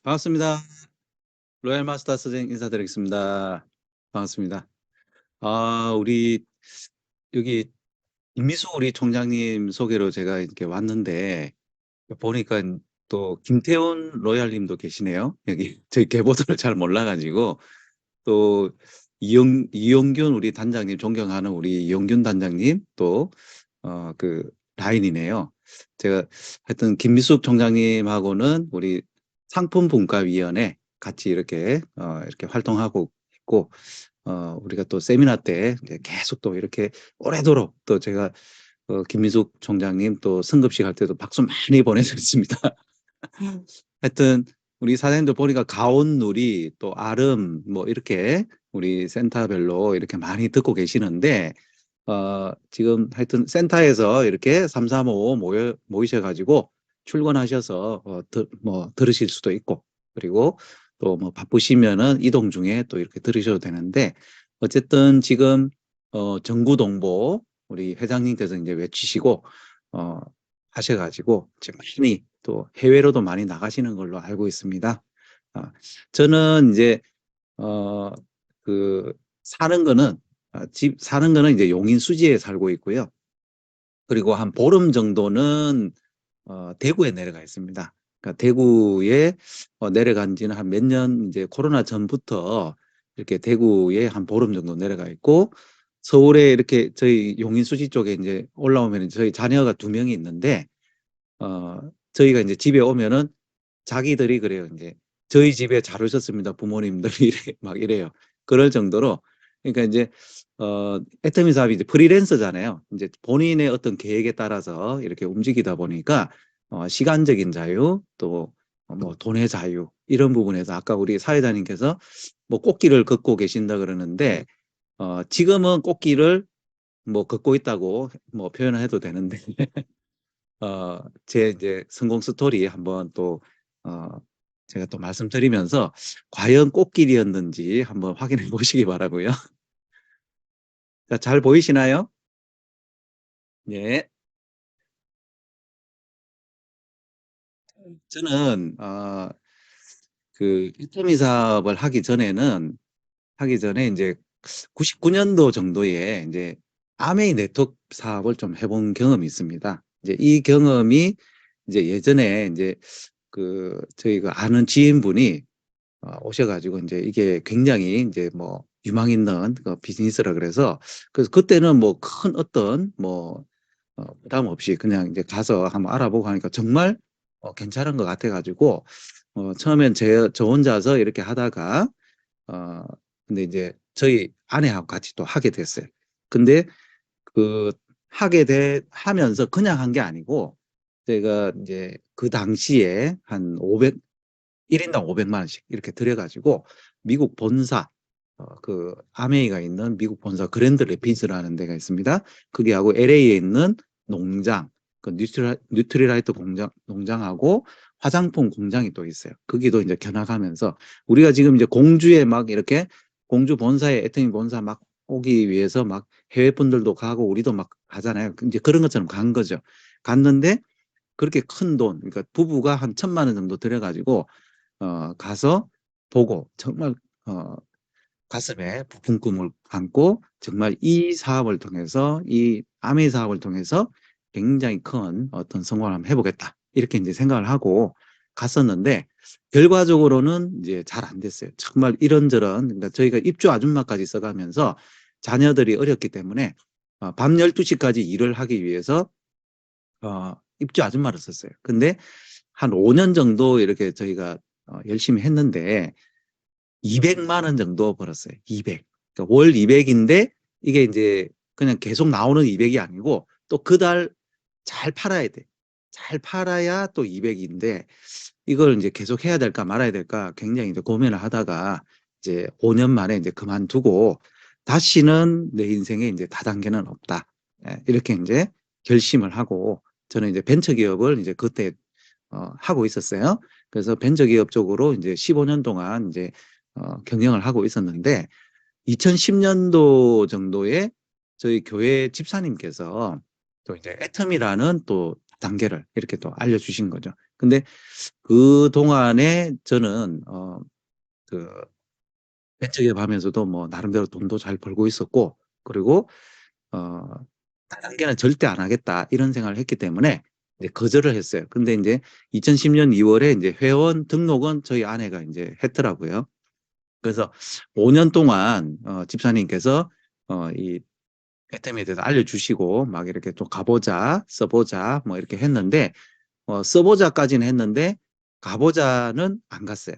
반갑습니다. 로얄 마스터 선생 인사드리겠습니다. 반갑습니다. 우리 여기 임미숙 우리 총장님 소개로 제가 이렇게 왔는데 보니까 또 김태훈 로얄님도 계시네요. 여기 저희 계보도를 잘 몰라가지고 또 이용균 우리 단장님 존경하는 우리 이용균 단장님 또 그 라인이네요. 제가 하여튼 김미숙 총장님하고는 우리 상품분과위원회 같이 이렇게 활동하고 있고 우리가 또 세미나 때 이제 계속 또 이렇게 오래도록 또 제가 김미숙 총장님 또 승급식 할 때도 박수 많이 보내드렸습니다. 하여튼 우리 사장님들 보니까 가온 누리 또 아름 뭐 이렇게 우리 센터별로 이렇게 많이 듣고 계시는데 지금 하여튼 센터에서 이렇게 335 모이셔가지고 출근하셔서 뭐 들으실 수도 있고 그리고 또 뭐 바쁘시면은 이동 중에 또 이렇게 들으셔도 되는데 어쨌든 지금 정구동보 우리 회장님께서 이제 외치시고 하셔가지고 지금 많이 또 해외로도 많이 나가시는 걸로 알고 있습니다. 저는 이제 그 사는 거는 집 사는 거는 이제 용인 수지에 살고 있고요. 그리고 한 보름 정도는 대구에 내려가 있습니다. 그러니까 대구에 내려간 지는 한 몇 년 이제 코로나 전부터 이렇게 대구에 한 보름 정도 내려가 있고 서울에 이렇게 저희 용인 수지 쪽에 이제 올라오면 저희 자녀가 2명이 있는데 저희가 이제 집에 오면은 자기들이 그래요. 이제 저희 집에 잘 오셨습니다. 부모님들이 막 이래요. 그럴 정도로 그러니까 이제 애터미 사업이 이제 프리랜서잖아요. 이제 본인의 어떤 계획에 따라서 이렇게 움직이다 보니까 시간적인 자유 또 뭐 돈의 자유 이런 부분에서 아까 우리 사회자님께서 뭐 꽃길을 걷고 계신다 그러는데 지금은 꽃길을 뭐 걷고 있다고 뭐 표현을 해도 되는데 제 이제 성공 스토리 한번 또 어, 제가 또 말씀드리면서 과연 꽃길이었는지 한번 확인해 보시기 바라고요. 자, 잘 보이시나요? 네. 저는 그 이태미 사업을 하기 전에 이제 99년도 정도에 이제 아메이 네트워크 사업을 좀 해본 경험이 있습니다. 이제 이 경험이 이제 예전에 이제 그 저희 그 아는 지인분이 오셔가지고 이제 이게 굉장히 이제 뭐 유망 있는 그 비즈니스라 그래서 그래서 그때는 뭐 큰 어떤 뭐 부담 없이 그냥 이제 가서 한번 알아보고 하니까 정말 괜찮은 것 같아가지고 처음엔 저 혼자서 이렇게 하다가 어 근데 이제 저희 아내하고 같이 또 하게 됐어요. 근데 그 하면서 그냥 한 게 아니고 제가 이제 그 당시에 한 1인당 500만 원씩 이렇게 들여가지고 미국 본사 그 아메이가 있는 미국 본사 그랜드 레피즈라는 데가 있습니다. 그게 하고 LA에 있는 농장 그 뉴트리라이트 농장하고 화장품 공장이 또 있어요. 거기도 이제 견학하면서 우리가 지금 이제 공주에 막 이렇게 공주 본사에 애터미 본사 막 오기 위해서 막 해외 분들도 가고 우리도 막 가잖아요. 이제 그런 것처럼 간 거죠. 갔는데 그렇게 큰 돈, 그러니까 부부가 한 1,000만 원 정도 들여가지고 가서 보고 정말 가슴에 부푼 꿈을 안고 정말 이 사업을 통해서 이 아메 사업을 통해서 굉장히 큰 어떤 성공을 한번 해보겠다 이렇게 이제 생각을 하고 갔었는데 결과적으로는 이제 잘 안 됐어요. 정말 이런저런 그러니까 저희가 입주 아줌마까지 써가면서 자녀들이 어렸기 때문에 밤 12시까지 일을 하기 위해서 입주 아줌마를 썼어요. 근데 한 5년 정도 이렇게 저희가 열심히 했는데 200만 원 정도 벌었어요. 200. 그러니까 월 200인데 이게 이제 그냥 계속 나오는 200이 아니고 또 그 달 잘 팔아야 돼. 잘 팔아야 또 200인데 이걸 이제 계속 해야 될까 말아야 될까 굉장히 이제 고민을 하다가 이제 5년 만에 이제 그만두고 다시는 내 인생에 이제 다단계는 없다. 이렇게 이제 결심을 하고 저는 이제 벤처기업을 이제 그때 하고 있었어요. 그래서 벤처기업 쪽으로 이제 15년 동안 이제 경영을 하고 있었는데 2010년도 정도에 저희 교회 집사님께서 또 이제 애텀이라는 또 단계를 이렇게 또 알려주신 거죠. 근데 그동안에 저는 그 벤처기업 하면서도 뭐 나름대로 돈도 잘 벌고 있었고, 그리고 어 다단계는 절대 안 하겠다 이런 생각을 했기 때문에 이제 거절을 했어요. 근데 이제 2010년 2월에 이제 회원 등록은 저희 아내가 이제 했더라고요. 그래서 5년 동안 집사님께서 이 애터미에 대해서 알려주시고 막 이렇게 좀 가보자, 써보자 뭐 이렇게 했는데 써보자까지는 했는데 가보자는 안 갔어요.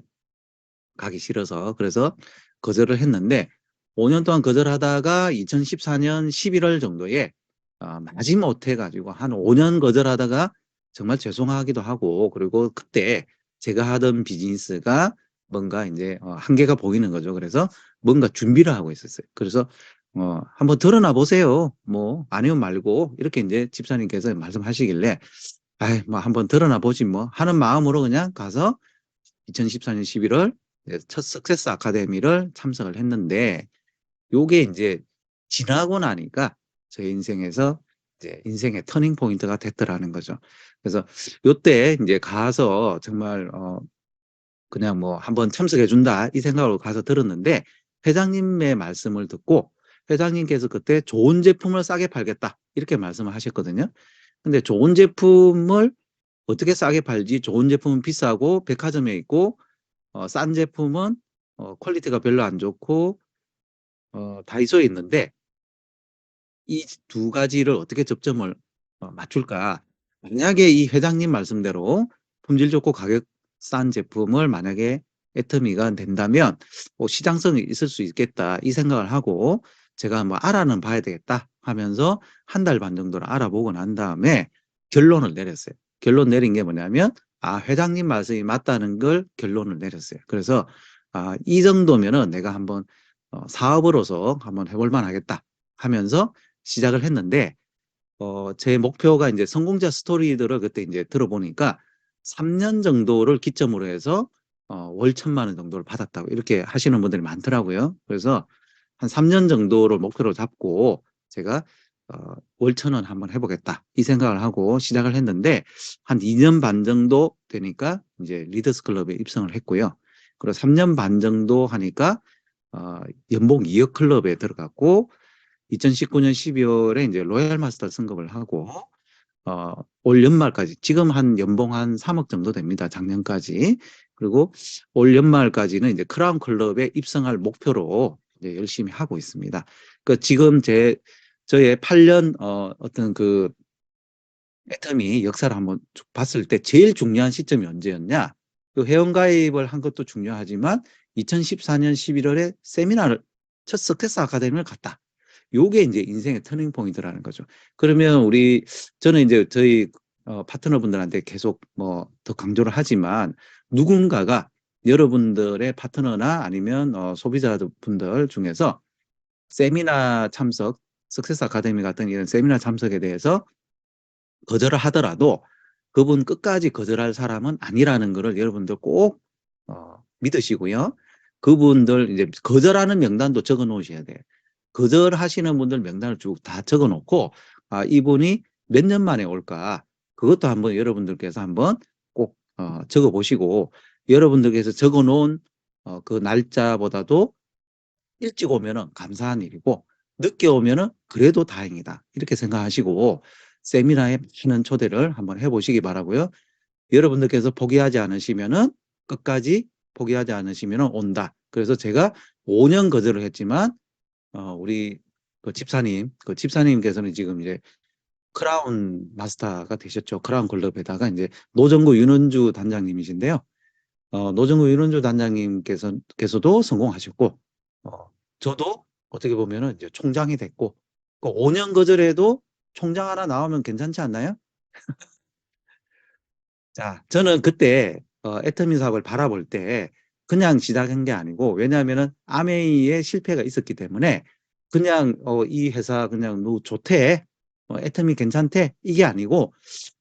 가기 싫어서. 그래서 거절을 했는데 5년 동안 거절하다가 2014년 11월 정도에 마지못해 가지고 한 5년 거절하다가 정말 죄송하기도 하고, 그리고 그때 제가 하던 비즈니스가 뭔가 이제 한계가 보이는 거죠. 그래서 뭔가 준비를 하고 있었어요. 그래서 한번 드러나 보세요. 뭐 아니면 말고 이렇게 이제 집사님께서 말씀하시길래 아이 뭐 한번 드러나 보지 뭐 하는 마음으로 그냥 가서 2014년 11월 첫 석세스 아카데미를 참석을 했는데, 요게 이제 지나고 나니까 제 인생에서 이제 인생의 터닝 포인트가 됐더라는 거죠. 그래서 요때 이제 가서 정말 그냥 뭐 한번 참석해 준다 이 생각으로 가서 들었는데, 회장님의 말씀을 듣고 회장님께서 그때 좋은 제품을 싸게 팔겠다 이렇게 말씀을 하셨거든요. 근데 좋은 제품을 어떻게 싸게 팔지? 좋은 제품은 비싸고 백화점에 있고 싼 제품은 퀄리티가 별로 안 좋고 다이소에 있는데 이 두 가지를 어떻게 접점을 맞출까? 만약에 이 회장님 말씀대로 품질 좋고 가격 싼 제품을 만약에 애터미가 낸다면 시장성이 있을 수 있겠다 이 생각을 하고 제가 뭐 알아는 봐야 되겠다 하면서 한 달 반 정도를 알아보고 난 다음에 결론을 내렸어요. 결론 내린 게 뭐냐면 회장님 말씀이 맞다는 걸 결론을 내렸어요. 그래서 이 정도면은 내가 한번 사업으로서 한번 해볼 만하겠다 하면서 시작을 했는데 제 목표가 이제 성공자 스토리들을 그때 이제 들어보니까 3년 정도를 기점으로 해서 월 1,000만 원 정도를 받았다고 이렇게 하시는 분들이 많더라고요. 그래서 한 3년 정도를 목표로 잡고 제가 월 1,000원 한번 해보겠다 이 생각을 하고 시작을 했는데, 한 2년 반 정도 되니까 이제 리더스 클럽에 입성을 했고요. 그리고 3년 반 정도 하니까 연봉 2억 클럽에 들어갔고, 2019년 12월에 이제 로얄 마스터 승급을 하고 올 연말까지 지금 한 연봉 한 3억 정도 됩니다. 작년까지. 그리고 올 연말까지는 이제 크라운 클럽에 입성할 목표로 이제 열심히 하고 있습니다. 그 지금 저의 8년 어떤 그 애터미 역사를 한번 쭉 봤을 때 제일 중요한 시점이 언제였냐? 그 회원가입을 한 것도 중요하지만 2014년 11월에 세미나를 첫 석세스 아카데미를 갔다. 요게 이제 인생의 터닝 포인트라는 거죠. 그러면 저는 이제 저희 파트너분들한테 계속 뭐 더 강조를 하지만 누군가가 여러분들의 파트너나 아니면 소비자분들 중에서 세미나 참석, 석세스 아카데미 같은 이런 세미나 참석에 대해서 거절을 하더라도 그분 끝까지 거절할 사람은 아니라는 거를 여러분들 꼭 믿으시고요. 그분들 이제 거절하는 명단도 적어 놓으셔야 돼요. 거절하시는 분들 명단을 쭉 다 적어 놓고 이분이 몇 년 만에 올까? 그것도 한번 여러분들께서 한번 꼭 적어 보시고, 여러분들께서 적어 놓은 그 날짜보다도 일찍 오면은 감사한 일이고 늦게 오면은 그래도 다행이다 이렇게 생각하시고 세미나에 많은 초대를 한번 해보시기 바라고요. 여러분들께서 포기하지 않으시면은 끝까지 포기하지 않으시면은 온다. 그래서 제가 5년 거절을 했지만 우리 그 집사님께서는 지금 이제 크라운 마스터가 되셨죠. 크라운 클럽에다가 이제 노정구 윤은주 단장님이신데요. 노정구 윤은주 단장님께서도 성공하셨고, 저도 어떻게 보면은 이제 총장이 됐고, 그 5년 거절해도 총장 하나 나오면 괜찮지 않나요? 자, 저는 그때 애터미 사업을 바라볼 때 그냥 시작한 게 아니고, 왜냐하면은 아메이의 실패가 있었기 때문에 그냥 이 회사 그냥 너 좋대, 애터미 괜찮대 이게 아니고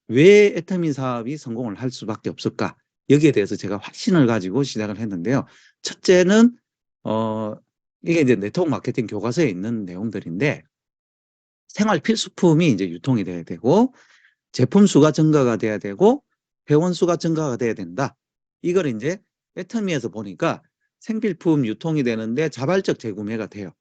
왜 애터미 사업이 성공을 할 수밖에 없을까? 여기에 대해서 제가 확신을 가지고 시작을 했는데요. 첫째는 어, 이게 이제 네트워크 마케팅 교과서에 있는 내용들인데, 생활 필수품이 이제 유통이 돼야 되고 제품 수가 증가가 돼야 되고 회원 수가 증가가 돼야 된다. 이걸 이제 애터미에서 보니까 생필품 유통이 되는데 자발적 재구매가 돼요.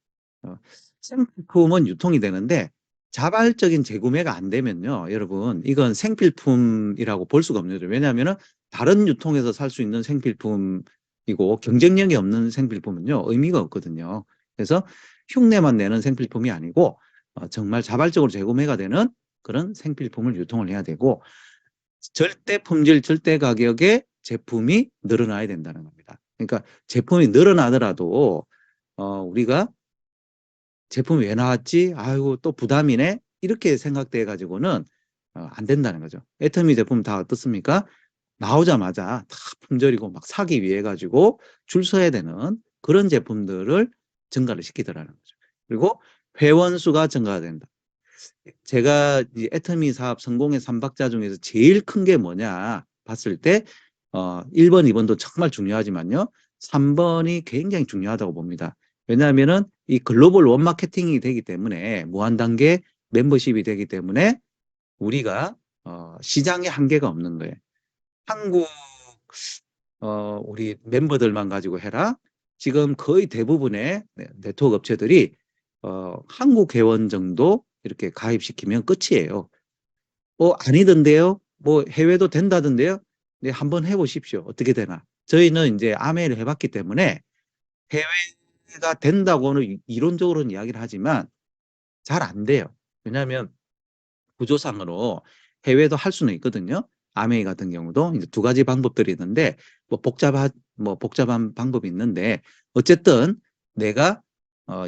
생필품은 유통이 되는데 자발적인 재구매가 안 되면요, 여러분, 이건 생필품이라고 볼 수가 없는 거죠. 왜냐하면 다른 유통에서 살 수 있는 생필품이고 경쟁력이 없는 생필품은요, 의미가 없거든요. 그래서 흉내만 내는 생필품이 아니고 정말 자발적으로 재구매가 되는 그런 생필품을 유통을 해야 되고, 절대 품질, 절대 가격의 제품이 늘어나야 된다는 겁니다. 그러니까 제품이 늘어나더라도 우리가 제품이 왜 나왔지? 아이고 또 부담이네? 이렇게 생각돼 가지고는 안 된다는 거죠. 애터미 제품 다 어떻습니까? 나오자마자 다 품절이고 막 사기 위해 가지고 줄 서야 되는 그런 제품들을 증가를 시키더라는 거죠. 그리고 회원 수가 증가가 된다. 제가 이 애터미 사업 성공의 3박자 중에서 제일 큰 게 뭐냐 봤을 때 1번, 2번도 정말 중요하지만요. 3번이 굉장히 중요하다고 봅니다. 왜냐하면은 이 글로벌 원마케팅이 되기 때문에 무한단계 멤버십이 되기 때문에 우리가 시장에 한계가 없는 거예요. 한국 우리 멤버들만 가지고 해라. 지금 거의 대부분의 네트워크 업체들이 한국 회원 정도 이렇게 가입시키면 끝이에요. 아니던데요? 뭐 해외도 된다던데요? 네, 한번 해보십시오. 어떻게 되나? 저희는 이제 아메이를 해봤기 때문에 해외가 된다고는 이론적으로는 이야기를 하지만 잘 안 돼요. 왜냐하면 구조상으로 해외도 할 수는 있거든요. 아메이 같은 경우도 이제 두 가지 방법들이 있는데 뭐 복잡한 방법이 있는데 어쨌든 내가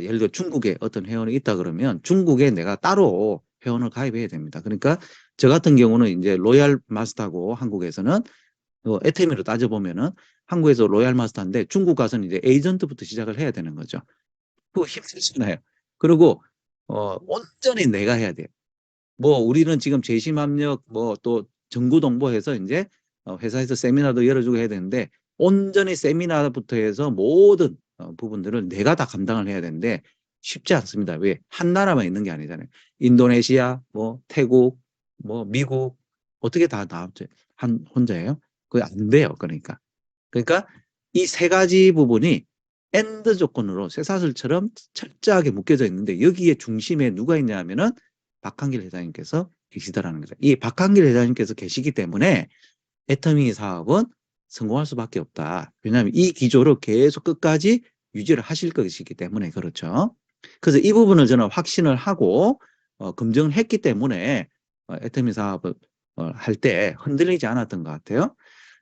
예를 들어 중국에 어떤 회원이 있다 그러면 중국에 내가 따로 회원을 가입해야 됩니다. 그러니까 저 같은 경우는 이제 로얄 마스터고 한국에서는 애터미로 따져보면은 한국에서 로얄 마스터인데 중국 가서는 이제 에이전트부터 시작을 해야 되는 거죠. 그거 힘들잖아요. 그리고 온전히 내가 해야 돼요. 뭐 우리는 지금 재심압력 뭐 또 정구동보해서 이제 회사에서 세미나도 열어주고 해야 되는데 온전히 세미나부터 해서 모든 부분들을 내가 다 감당을 해야 되는데 쉽지 않습니다. 왜? 한 나라만 있는 게 아니잖아요. 인도네시아, 뭐 태국, 뭐 미국 어떻게 다 혼자예요? 그게 안 돼요. 그러니까 이 세 가지 부분이 엔드 조건으로 쇠사슬처럼 철저하게 묶여져 있는데 여기에 중심에 누가 있냐 하면은 박한길 회장님께서 계시다라는 거죠. 이 박한길 회장님께서 계시기 때문에 애터미 사업은 성공할 수밖에 없다. 왜냐하면 이 기조를 계속 끝까지 유지를 하실 것이기 때문에 그렇죠. 그래서 이 부분을 저는 확신을 하고 검증을 했기 때문에 애터미 사업을 할 때 흔들리지 않았던 것 같아요.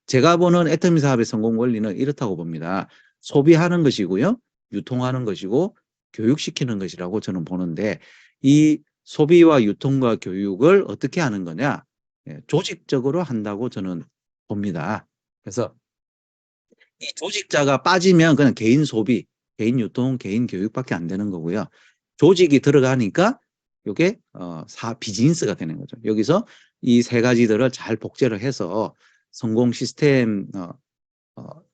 제가 보는 애터미 사업의 성공 원리는 이렇다고 봅니다. 소비하는 것이고요. 유통하는 것이고 교육시키는 것이라고 저는 보는데 이 소비와 유통과 교육을 어떻게 하는 거냐? 조직적으로 한다고 저는 봅니다. 그래서 이 조직자가 빠지면 그냥 개인 소비, 개인 유통, 개인 교육밖에 안 되는 거고요. 조직이 들어가니까 이게 비즈니스가 되는 거죠. 여기서 이 세 가지들을 잘 복제를 해서 성공 시스템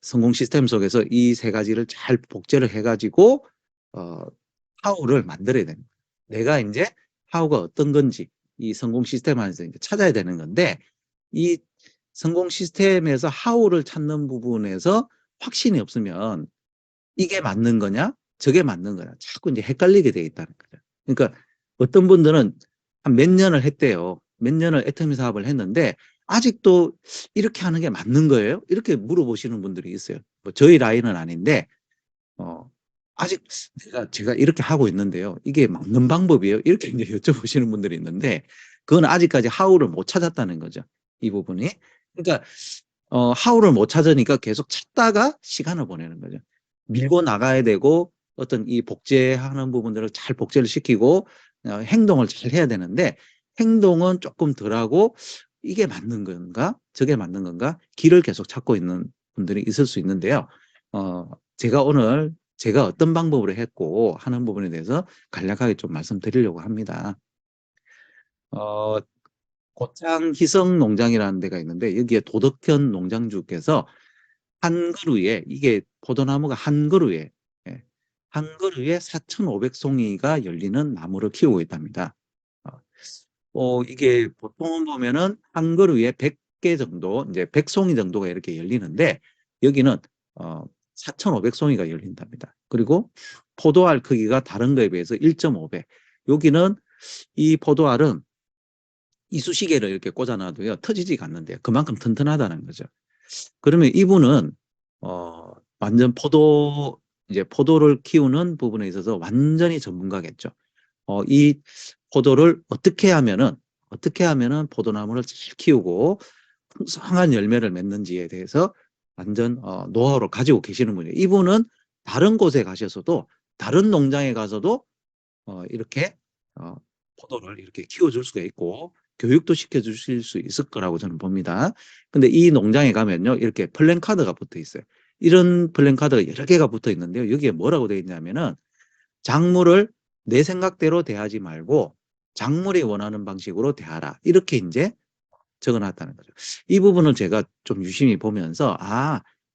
성공 시스템 속에서 이 세 가지를 잘 복제를 해가지고 하우를 만들어야 됩니다. 내가 이제 하우가 어떤 건지 이 성공 시스템 안에서 이제 찾아야 되는 건데 이 성공 시스템에서 하우를 찾는 부분에서 확신이 없으면 이게 맞는 거냐 저게 맞는 거냐 자꾸 이제 헷갈리게 돼 있다는 거죠. 그러니까 어떤 분들은 한 몇 년을 했대요. 몇 년을 애터미 사업을 했는데 아직도 이렇게 하는 게 맞는 거예요? 이렇게 물어보시는 분들이 있어요. 뭐 저희 라인은 아닌데 어, 아직 제가 이렇게 하고 있는데요. 이게 맞는 방법이에요? 이렇게 이제 여쭤보시는 분들이 있는데 그건 아직까지 하우를 못 찾았다는 거죠. 이 부분이. 그러니까 하우를 못 찾으니까 계속 찾다가 시간을 보내는 거죠. 밀고 나가야 되고 어떤 이 복제하는 부분들을 잘 복제를 시키고 행동을 잘 해야 되는데 행동은 조금 덜하고 이게 맞는 건가? 저게 맞는 건가? 길을 계속 찾고 있는 분들이 있을 수 있는데요. 제가 오늘 제가 어떤 방법으로 했고 하는 부분에 대해서 간략하게 좀 말씀드리려고 합니다. 어, 고창 희성 농장이라는 데가 있는데 여기에 도덕현 농장주께서 한 그루에 이게 포도나무가 한 그루에 예, 한 그루에 4,500송이가 열리는 나무를 키우고 있답니다. 이게 보통은 보면은 한 그루에 100개 정도, 이제 100송이 정도가 이렇게 열리는데, 여기는 4,500송이가 열린답니다. 그리고 포도알 크기가 다른 거에 비해서 1.5배. 여기는 이 포도알은 이쑤시개를 이렇게 꽂아놔도요, 터지지가 않는데요. 그만큼 튼튼하다는 거죠. 그러면 이분은 완전 이제 포도를 키우는 부분에 있어서 완전히 전문가겠죠. 이 포도를 어떻게 하면은 포도나무를 잘 키우고 풍성한 열매를 맺는지에 대해서 완전 노하우를 가지고 계시는 분이에요. 이분은 다른 곳에 가셔서도, 다른 농장에 가서도 이렇게 포도를 이렇게 키워줄 수가 있고 교육도 시켜주실 수 있을 거라고 저는 봅니다. 근데 이 농장에 가면요, 이렇게 플랜카드가 붙어 있어요. 이런 플랜카드가 여러 개가 붙어 있는데요. 여기에 뭐라고 되어 있냐면은, 작물을 내 생각대로 대하지 말고 작물이 원하는 방식으로 대하라, 이렇게 이제 적어놨다는 거죠. 이 부분을 제가 좀 유심히 보면서,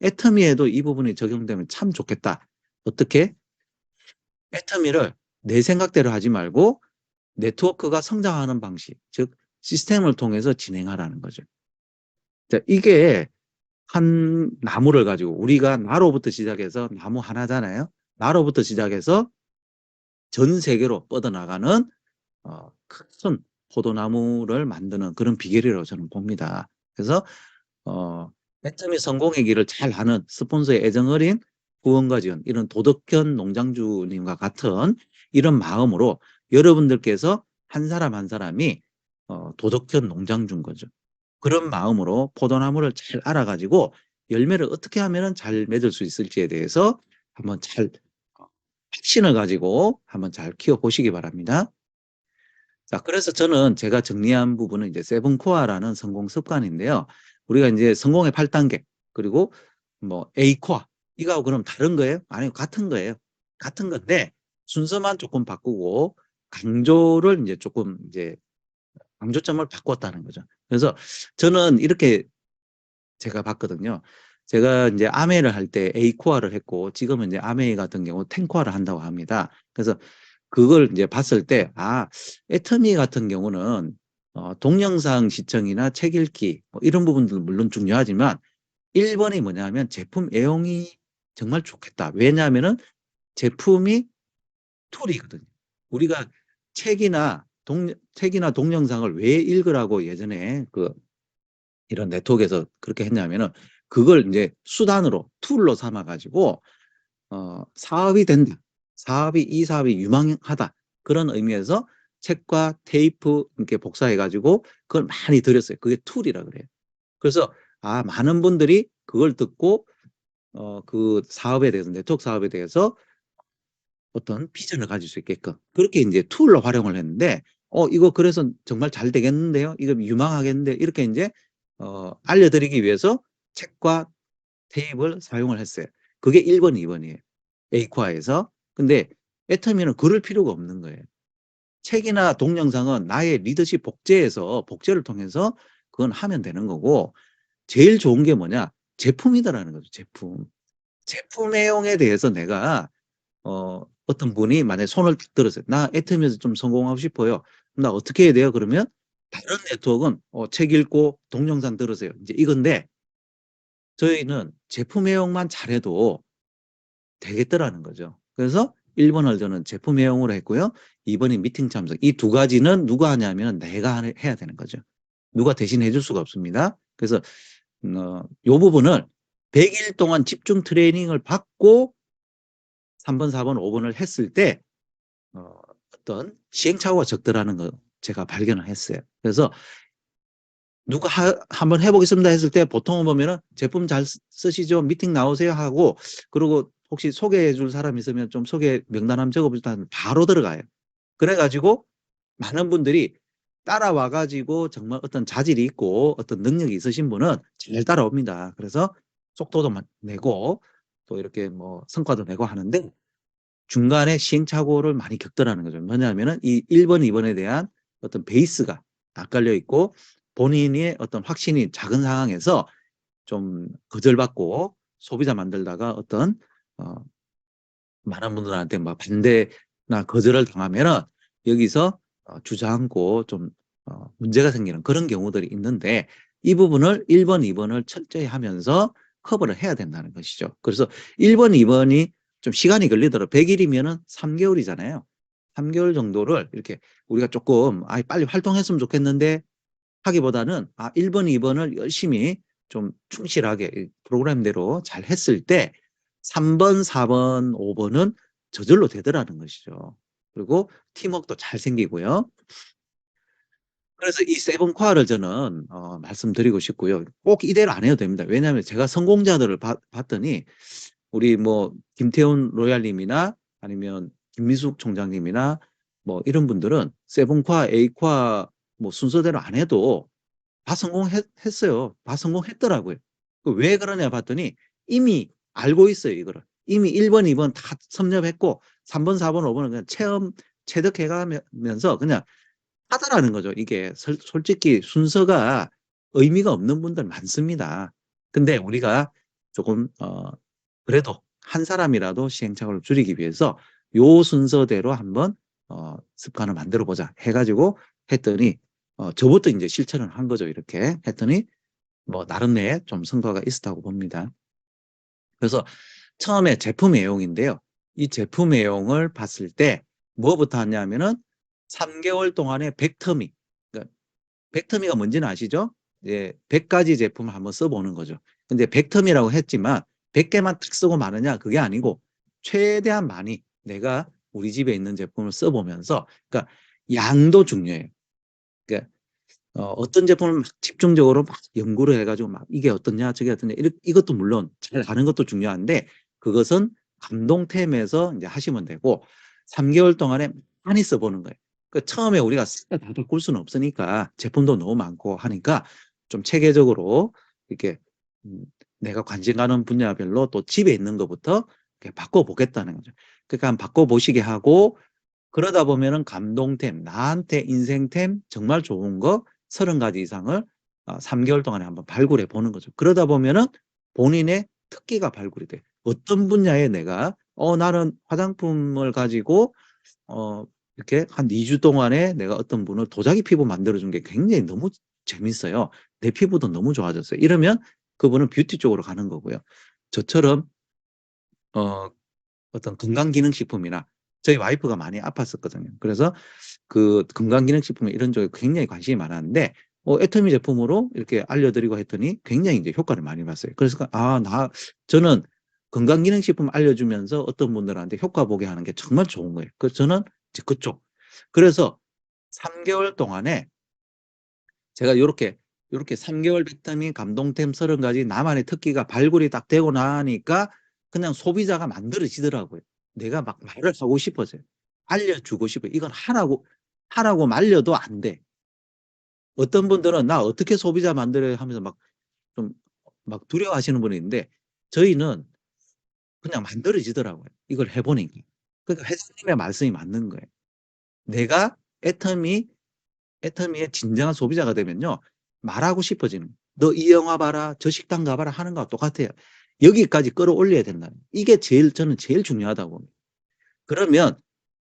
애터미에도 이 부분이 적용되면 참 좋겠다. 어떻게? 애터미를 내 생각대로 하지 말고 네트워크가 성장하는 방식, 즉 시스템을 통해서 진행하라는 거죠. 자, 이게 한 나무를 가지고, 우리가 나로부터 시작해서 나무 하나잖아요. 나로부터 시작해서 전 세계로 뻗어나가는 큰 포도나무를 만드는 그런 비결이라고 저는 봅니다. 그래서 애터미 성공의 길을 잘 아는 스폰서의 애정어린 후원과 지원, 이런 도덕현 농장주님과 같은 이런 마음으로 여러분들께서 한 사람 한 사람이 도덕현 농장주인 거죠. 그런 마음으로 포도나무를 잘 알아가지고 열매를 어떻게 하면 잘 맺을 수 있을지에 대해서 한번 잘 확신을 가지고 한번 잘 키워보시기 바랍니다. 자, 그래서 저는 제가 정리한 부분은 이제 세븐코어라는 성공 습관인데요. 우리가 이제 성공의 8단계, 그리고 뭐 A코어, 이거하고 그럼 다른 거예요? 아니요, 같은 거예요. 같은 건데 순서만 조금 바꾸고 강조를 이제 조금 이제 강조점을 바꿨다는 거죠. 그래서 저는 이렇게 제가 봤거든요. 제가 이제 아메이를 할 때 A코어를 했고, 지금은 이제 아메이 같은 경우 10코어를 한다고 합니다. 그래서 그걸 이제 봤을 때, 애터미 같은 경우는 동영상 시청이나 책 읽기 뭐 이런 부분들은 물론 중요하지만 1번이 뭐냐면 제품 애용이 정말 좋겠다. 왜냐하면은 제품이 툴이거든요. 우리가 책이나 동영상을 왜 읽으라고 예전에 이런 네트워크에서 그렇게 했냐면은, 그걸 이제 수단으로, 툴로 삼아 가지고 사업이 된다, 이 사업이 유망하다, 그런 의미에서 책과 테이프 이렇게 복사해 가지고 그걸 많이 들였어요. 그게 툴이라 그래요. 그래서 많은 분들이 그걸 듣고 그 사업에 대해서, 네트워크 사업에 대해서 어떤 비전을 가질 수 있게끔 그렇게 이제 툴로 활용을 했는데, 이거 그래서 정말 잘 되겠는데요, 이거 유망하겠는데, 이렇게 이제 알려드리기 위해서 책과 테이프를 사용을 했어요. 그게 1번, 2번이에요. 에이코아에서. 근데 애터미는 그럴 필요가 없는 거예요. 책이나 동영상은 나의 리더십 복제를 통해서 그건 하면 되는 거고, 제일 좋은 게 뭐냐? 제품이다라는 거죠, 제품. 제품 애용에 대해서 내가 어떤 분이 만약에 손을 딱 들었어요. 나 애터미에서 좀 성공하고 싶어요. 나 어떻게 해야 돼요? 그러면 다른 네트워크는 책 읽고 동영상 들으세요, 이제 이건데, 저희는 제품 애용만 잘해도 되겠더라는 거죠. 그래서 1번을 저는 제품 애용으로 했고요. 2번이 미팅 참석. 이 두 가지는 누가 하냐면 내가 해야 되는 거죠. 누가 대신 해줄 수가 없습니다. 그래서 이 부분을 100일 동안 집중 트레이닝을 받고 3번, 4번, 5번을 했을 때 어떤 시행착오가 적더라는 거 제가 발견을 했어요. 그래서 누가 한번 해보겠습니다 했을 때 보통은 보면은 제품 잘 쓰시죠? 미팅 나오세요 하고, 그리고 혹시 소개해 줄 사람 있으면 좀 소개 명단 한번 적어보시다 하면 바로 들어가요. 그래가지고 많은 분들이 따라와가지고 정말 어떤 자질이 있고 어떤 능력이 있으신 분은 잘 따라옵니다. 그래서 속도도 내고 또 이렇게 뭐 성과도 내고 하는데, 중간에 시행착오를 많이 겪더라는 거죠. 뭐냐면은 이 1번, 2번에 대한 어떤 베이스가 낯갈려 있고 본인의 어떤 확신이 작은 상황에서 좀 거절받고 소비자 만들다가 어떤 많은 분들한테 막 반대나 거절을 당하면은 여기서 주저앉고 좀 문제가 생기는 그런 경우들이 있는데, 이 부분을 1번, 2번을 철저히 하면서 커버를 해야 된다는 것이죠. 그래서 1번, 2번이 좀 시간이 걸리더라도 100일이면은 3개월이잖아요. 3개월 정도를 이렇게 우리가 조금 빨리 활동했으면 좋겠는데 하기보다는 1번, 2번을 열심히 좀 충실하게 프로그램대로 잘 했을 때 3번, 4번, 5번은 저절로 되더라는 것이죠. 그리고 팀워크도 잘 생기고요. 그래서 이 세븐코어를 저는 말씀드리고 싶고요. 꼭 이대로 안 해도 됩니다. 왜냐하면 제가 성공자들을 봤더니 우리 뭐 김태훈 로얄님이나 아니면 김민숙 총장님이나 뭐 이런 분들은 세븐코어, 에이코어 뭐 순서대로 안 해도 다 성공했어요. 다 성공했더라고요. 왜 그러냐 봤더니 이미 알고 있어요, 이거를. 이미 1번, 2번 다 섭렵했고 3번, 4번, 5번은 그냥 체험, 체득해가면서 그냥 하더라는 거죠. 이게 솔직히 순서가 의미가 없는 분들 많습니다. 근데 우리가 조금 그래도 한 사람이라도 시행착오를 줄이기 위해서 요 순서대로 한번 습관을 만들어 보자 해가지고 했더니 저부터 이제 실천을 한 거죠. 이렇게 했더니 뭐 나름의 좀 성과가 있었다고 봅니다. 그래서 처음에 제품 애용인데요. 이 제품 애용을 봤을 때 뭐부터 하냐면은 3개월 동안의 100터미. 그러니까 100터미가 뭔지는 아시죠? 이제 100가지 제품을 한번 써보는 거죠. 근데 100터미라고 했지만 100개만 탁 쓰고 마느냐? 그게 아니고 최대한 많이 내가 우리 집에 있는 제품을 써보면서 그러니까 양도 중요해요. 그러니까 어떤 제품을 막 집중적으로 막 연구를 해가지고 막 이게 어떻냐 저게 어떻냐 이것도 물론 잘 아는 것도 중요한데 그것은 감동템에서 이제 하시면 되고 3개월 동안에 많이 써보는 거예요. 그 처음에 우리가 다들 꿀 수는 없으니까 제품도 너무 많고 하니까 좀 체계적으로 이렇게 음, 내가 관심 가는 분야별로 또 집에 있는 것부터 이렇게 바꿔보겠다는 거죠. 그러니까 한번 바꿔보시게 하고 그러다 보면은 감동템, 나한테 인생템 정말 좋은 거 30가지 이상을 3개월 동안에 한번 발굴해 보는 거죠. 그러다 보면은 본인의 특기가 발굴이 돼. 어떤 분야에 내가 나는 화장품을 가지고 이렇게 한 2주 동안에 내가 어떤 분을 도자기 피부 만들어준 게 굉장히 너무 재밌어요. 내 피부도 너무 좋아졌어요. 이러면 그분은 뷰티 쪽으로 가는 거고요. 저처럼 어, 어떤 건강기능식품이나 저희 와이프가 많이 아팠었거든요. 그래서 그 건강기능식품 이런 쪽에 굉장히 관심이 많았는데 애터미 제품으로 이렇게 알려드리고 했더니 굉장히 이제 효과를 많이 봤어요. 그래서 저는 건강기능식품 알려주면서 어떤 분들한테 효과 보게 하는 게 정말 좋은 거예요. 그래서 저는 이제 그쪽. 그래서 3개월 동안에 제가 이렇게 3개월 비타민 감동템 30가지 나만의 특기가 발굴이 딱 되고 나니까 그냥 소비자가 만들어지더라고요. 내가 막 말을 하고 싶어져요. 알려주고 싶어요. 이건 하라고 말려도 안 돼. 어떤 분들은 나 어떻게 소비자 만들어야 하면서 막 두려워하시는 분이 있는데 저희는 그냥 만들어지더라고요. 이걸 해보니까. 그러니까 회장님의 말씀이 맞는 거예요. 내가 애터미의 진정한 소비자가 되면요. 말하고 싶어지는. 너 이 영화 봐라. 저 식당 가봐라 하는 거와 똑같아요. 여기까지 끌어올려야 된다. 이게 저는 제일 중요하다고 봅니다. 그러면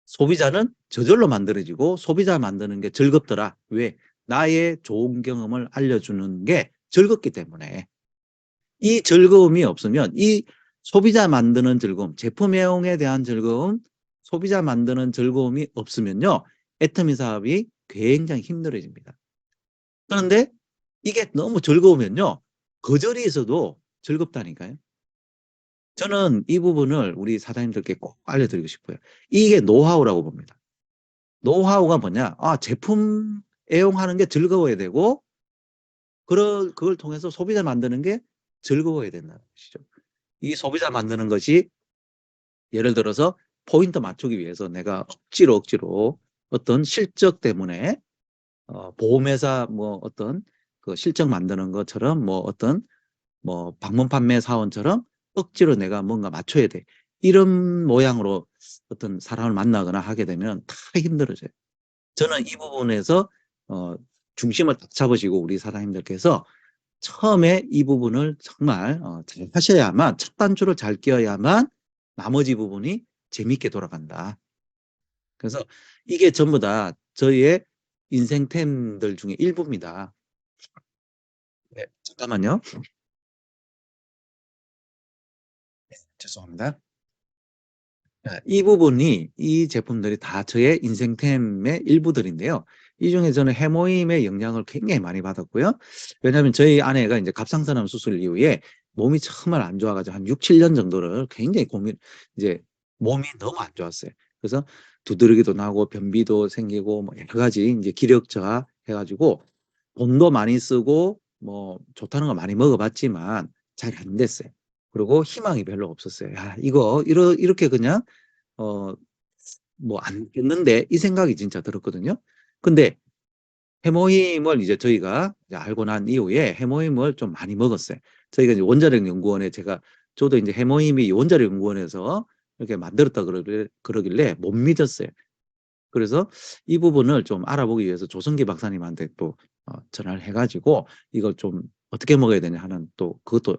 소비자는 저절로 만들어지고 소비자 만드는 게 즐겁더라. 왜? 나의 좋은 경험을 알려주는 게 즐겁기 때문에. 이 즐거움이 없으면 이 소비자 만드는 즐거움, 제품 애용에 대한 즐거움, 소비자 만드는 즐거움이 없으면요. 애터미 사업이 굉장히 힘들어집니다. 그런데 이게 너무 즐거우면요. 거절이 있어도 즐겁다니까요. 저는 이 부분을 우리 사장님들께 꼭 알려드리고 싶어요. 이게 노하우라고 봅니다. 노하우가 뭐냐? 제품 애용하는 게 즐거워야 되고, 그걸 통해서 소비자 만드는 게 즐거워야 된다는 것이죠. 이 소비자 만드는 것이 예를 들어서 포인트 맞추기 위해서 내가 억지로 어떤 실적 때문에 보험회사 뭐 어떤 그 실적 만드는 것처럼 뭐 어떤 뭐 방문 판매 사원처럼 억지로 내가 뭔가 맞춰야 돼. 이런 모양으로 어떤 사람을 만나거나 하게 되면 다 힘들어져요. 저는 이 부분에서 중심을 딱 잡으시고 우리 사장님들께서 처음에 이 부분을 정말 잘 하셔야만 첫 단추를 잘 끼워야만 나머지 부분이 재밌게 돌아간다. 그래서 이게 전부 다 저희의 인생템들 중에 일부입니다. 네. 잠깐만요. 죄송합니다. 이 부분이 이 제품들이 다 저의 인생템의 일부들인데요. 이 중에 저는 해모임의 영향을 굉장히 많이 받았고요. 왜냐하면 저희 아내가 이제 갑상선암 수술 이후에 몸이 정말 안 좋아가지고 한 6, 7년 정도를 굉장히 이제 몸이 너무 안 좋았어요. 그래서 두드러기도 나고 변비도 생기고 뭐 여러 가지 이제 기력 저하 해가지고 돈도 많이 쓰고 뭐 좋다는 거 많이 먹어봤지만 잘 안 됐어요. 그리고 희망이 별로 없었어요. 야, 이렇게 그냥 뭐 안 됐는데 이 생각이 진짜 들었거든요. 근데 해모임을 이제 저희가 이제 알고 난 이후에 해모임을 좀 많이 먹었어요. 저희가 이제 원자력 연구원에 저도 이제 해모임이 원자력 연구원에서 이렇게 만들었다 그러길래 못 믿었어요. 그래서 이 부분을 좀 알아보기 위해서 조성기 박사님한테 또 전화를 해가지고 이걸 좀 어떻게 먹어야 되냐 하는 또 그것도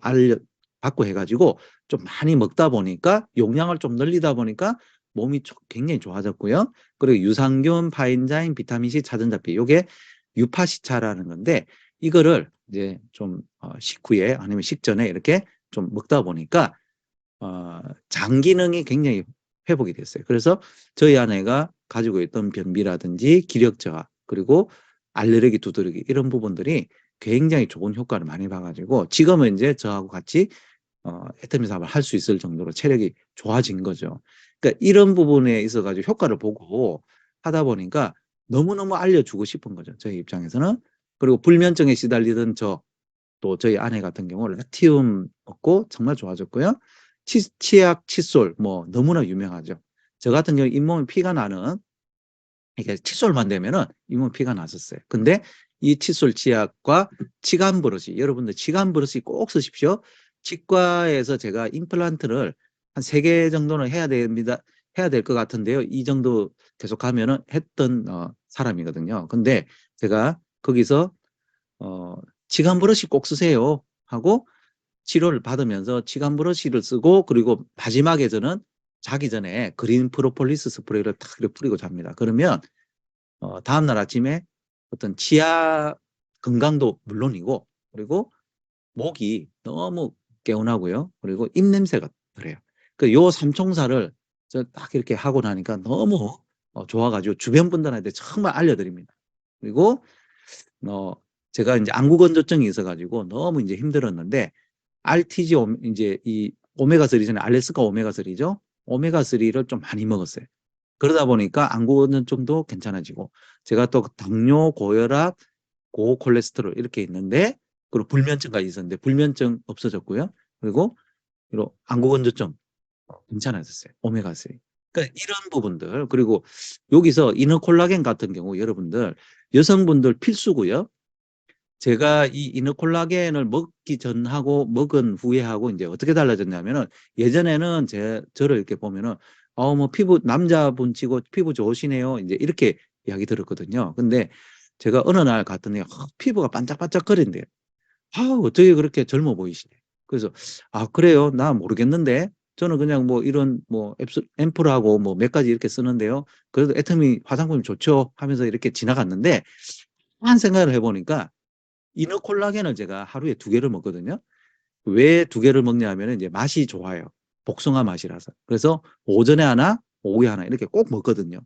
받고 해가지고 좀 많이 먹다 보니까 용량을 좀 늘리다 보니까 몸이 굉장히 좋아졌고요. 그리고 유산균, 파인자인, 비타민C, 차전자피 요게 유파시차라는 건데 이거를 이제 좀 식후에 아니면 식전에 이렇게 좀 먹다 보니까 장 기능이 굉장히 회복이 됐어요. 그래서 저희 아내가 가지고 있던 변비라든지 기력 저하 그리고 알레르기 두드러기 이런 부분들이 굉장히 좋은 효과를 많이 봐가지고 지금은 이제 저하고 같이 애터미 사업을 할 수 있을 정도로 체력이 좋아진 거죠. 그러니까 이런 부분에 있어가지고 효과를 보고 하다 보니까 너무너무 알려주고 싶은 거죠. 저희 입장에서는. 그리고 불면증에 시달리던 또 저희 아내 같은 경우는 라티움 먹고 정말 좋아졌고요. 치약, 칫솔 뭐 너무나 유명하죠. 저 같은 경우 잇몸에 피가 나는 이게 칫솔만 되면은 잇몸에 피가 났었어요. 근데 이 칫솔 치약과 치간 브러쉬 여러분들 치간 브러쉬 꼭 쓰십시오. 치과에서 제가 임플란트를 한 3개 정도는 해야 됩니다. 해야 될 것 같은데요. 이 정도 계속 하면은 했던 사람이거든요. 근데 제가 거기서 어, 치간 브러쉬 꼭 쓰세요 하고 치료를 받으면서 치간 브러쉬를 쓰고 그리고 마지막에 저는 자기 전에 그린 프로폴리스 스프레이를 탁 이렇게 뿌리고 잡니다. 그러면 다음날 아침에 어떤 치아 건강도 물론이고 그리고 목이 너무 개운하고요. 그리고 입냄새가 덜해요. 요 삼총사를 딱 이렇게 하고 나니까 너무 좋아가지고 주변 분들한테 정말 알려드립니다. 그리고 어, 제가 이제 안구건조증이 있어가지고 너무 이제 힘들었는데 RTG 이제 이 오메가3 전에 알래스카 오메가3죠. 오메가3를 좀 많이 먹었어요. 그러다 보니까 안구건조증도 괜찮아지고 제가 또 당뇨, 고혈압, 고콜레스테롤 이렇게 있는데 그리고 불면증까지 있었는데 불면증 없어졌고요. 그리고 안구건조증 괜찮아졌어요. 오메가3. 그러니까 이런 부분들 그리고 여기서 이너콜라겐 같은 경우 여러분들 여성분들 필수고요. 제가 이 이너콜라겐을 먹기 전하고 먹은 후에 하고 이제 어떻게 달라졌냐면은 예전에는 저를 이렇게 보면은 뭐 피부 남자분 치고 피부 좋으시네요. 이제 이렇게 이야기 들었거든요. 근데 제가 어느 날 갔더니 피부가 반짝반짝거린대요. 어떻게 그렇게 젊어 보이시네. 그래서 그래요. 나 모르겠는데 저는 그냥 뭐 이런 뭐 앰플하고 뭐 몇 가지 이렇게 쓰는데요. 그래도 애터미 화장품이 좋죠 하면서 이렇게 지나갔는데 한 생각을 해보니까 이너콜라겐을 제가 하루에 2개를 먹거든요. 왜 2개를 먹냐 하면 이제 맛이 좋아요. 복숭아 맛이라서. 그래서 오전에 하나, 오후에 하나 이렇게 꼭 먹거든요.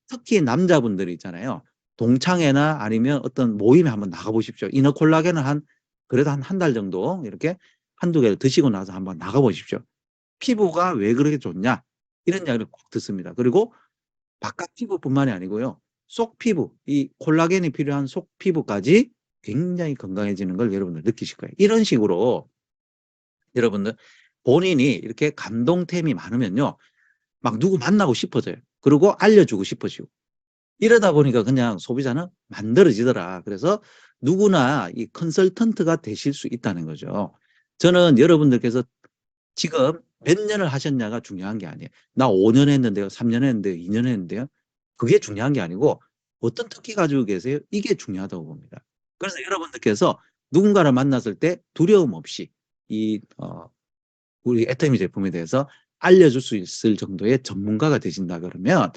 특히 남자분들 있잖아요. 동창회나 아니면 어떤 모임에 한번 나가보십시오. 이너콜라겐을 그래도 한 달 정도 이렇게 한두 개를 드시고 나서 한번 나가보십시오. 피부가 왜 그렇게 좋냐? 이런 이야기를 꼭 듣습니다. 그리고 바깥 피부뿐만이 아니고요. 속 피부, 이 콜라겐이 필요한 속 피부까지 굉장히 건강해지는 걸 여러분들 느끼실 거예요. 이런 식으로 여러분들 본인이 이렇게 감동템이 많으면요. 막 누구 만나고 싶어져요. 그리고 알려주고 싶어지고. 이러다 보니까 그냥 소비자는 만들어지더라. 그래서 누구나 이 컨설턴트가 되실 수 있다는 거죠. 저는 여러분들께서 지금 몇 년을 하셨냐가 중요한 게 아니에요. 나 5년 했는데요. 3년 했는데요. 2년 했는데요. 그게 중요한 게 아니고 어떤 특기 가지고 계세요? 이게 중요하다고 봅니다. 그래서 여러분들께서 누군가를 만났을 때 두려움 없이 우리 애터미 제품에 대해서 알려줄 수 있을 정도의 전문가가 되신다 그러면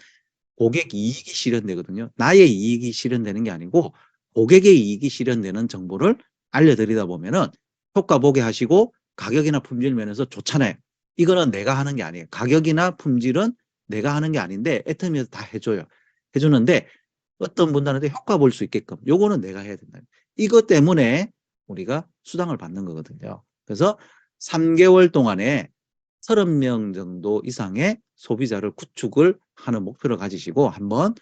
고객 이익이 실현되거든요. 나의 이익이 실현되는 게 아니고 고객의 이익이 실현되는 정보를 알려드리다 보면은 효과 보게 하시고 가격이나 품질 면에서 좋잖아요. 이거는 내가 하는 게 아니에요. 가격이나 품질은 내가 하는 게 아닌데 애터미에서 다 해줘요. 해주는데 어떤 분들한테 효과 볼 수 있게끔 요거는 내가 해야 된다. 이것 때문에 우리가 수당을 받는 거거든요. 그래서 3개월 동안에 30명 정도 이상의 소비자를 구축을 하는 목표를 가지시고 한번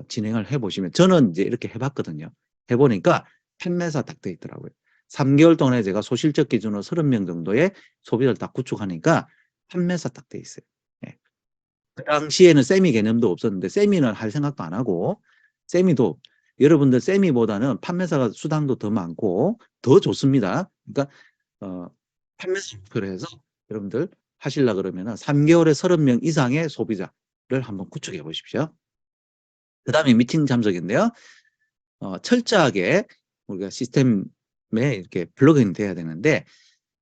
진행을 해보시면, 저는 이제 이렇게 해봤거든요. 해보니까 판매사 딱 돼 있더라고요. 3개월 동안에 제가 소실적 기준으로 30명 정도의 소비자를 딱 구축하니까 판매사 딱 돼 있어요. 예. 그 당시에는 세미 개념도 없었는데 세미는 할 생각도 안 하고, 세미도 여러분들 세미보다는 판매사가 수당도 더 많고 더 좋습니다. 그러니까 판매사 목표로 해서 여러분들 하시려 그러면 3개월에 30명 이상의 소비자를 한번 구축해 보십시오. 그 다음에 미팅 참석인데요. 철저하게 우리가 시스템에 이렇게 플러그인 돼야 되는데,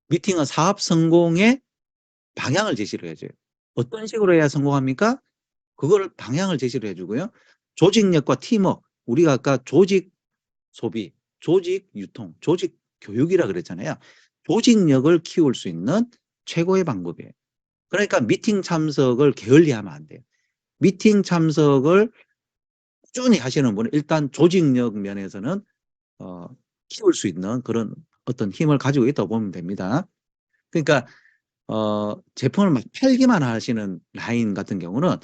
미팅은 사업 성공의 방향을 제시를 해줘요. 어떤 식으로 해야 성공합니까? 그걸 방향을 제시를 해주고요. 조직력과 팀워크, 우리가 아까 조직 소비, 조직 유통, 조직 교육이라 그랬잖아요. 조직력을 키울 수 있는 최고의 방법이에요. 그러니까 미팅 참석을 게을리하면 안 돼요. 미팅 참석을 꾸준히 하시는 분은 일단 조직력 면에서는 키울 수 있는 그런 어떤 힘을 가지고 있다고 보면 됩니다. 그러니까 제품을 막 팔기만 하시는 라인 같은 경우는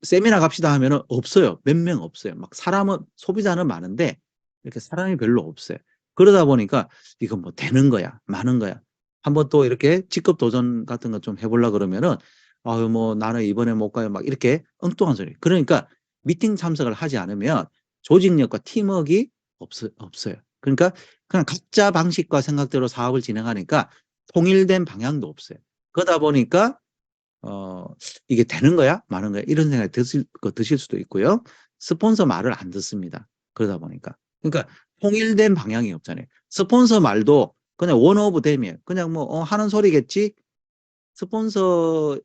세미나 갑시다 하면은 없어요. 몇 명 없어요. 막 사람은, 소비자는 많은데 이렇게 사람이 별로 없어요. 그러다 보니까 이건 뭐 되는 거야, 많은 거야. 한번 또 이렇게 직급 도전 같은 거 좀 해보려 그러면은 아유 뭐 나는 이번에 못 가요, 막 이렇게 엉뚱한 소리. 그러니까 미팅 참석을 하지 않으면 조직력과 팀워크가 없어요. 그러니까 그냥 각자 방식과 생각대로 사업을 진행하니까 통일된 방향도 없어요. 그러다 보니까 이게 되는 거야? 마는 거야? 이런 생각이 드실 수도 있고요. 스폰서 말을 안 듣습니다. 그러다 보니까. 그러니까 통일된 방향이 없잖아요. 스폰서 말도 그냥 원 오브 댐이에요. 그냥 뭐 하는 소리겠지. 스폰서의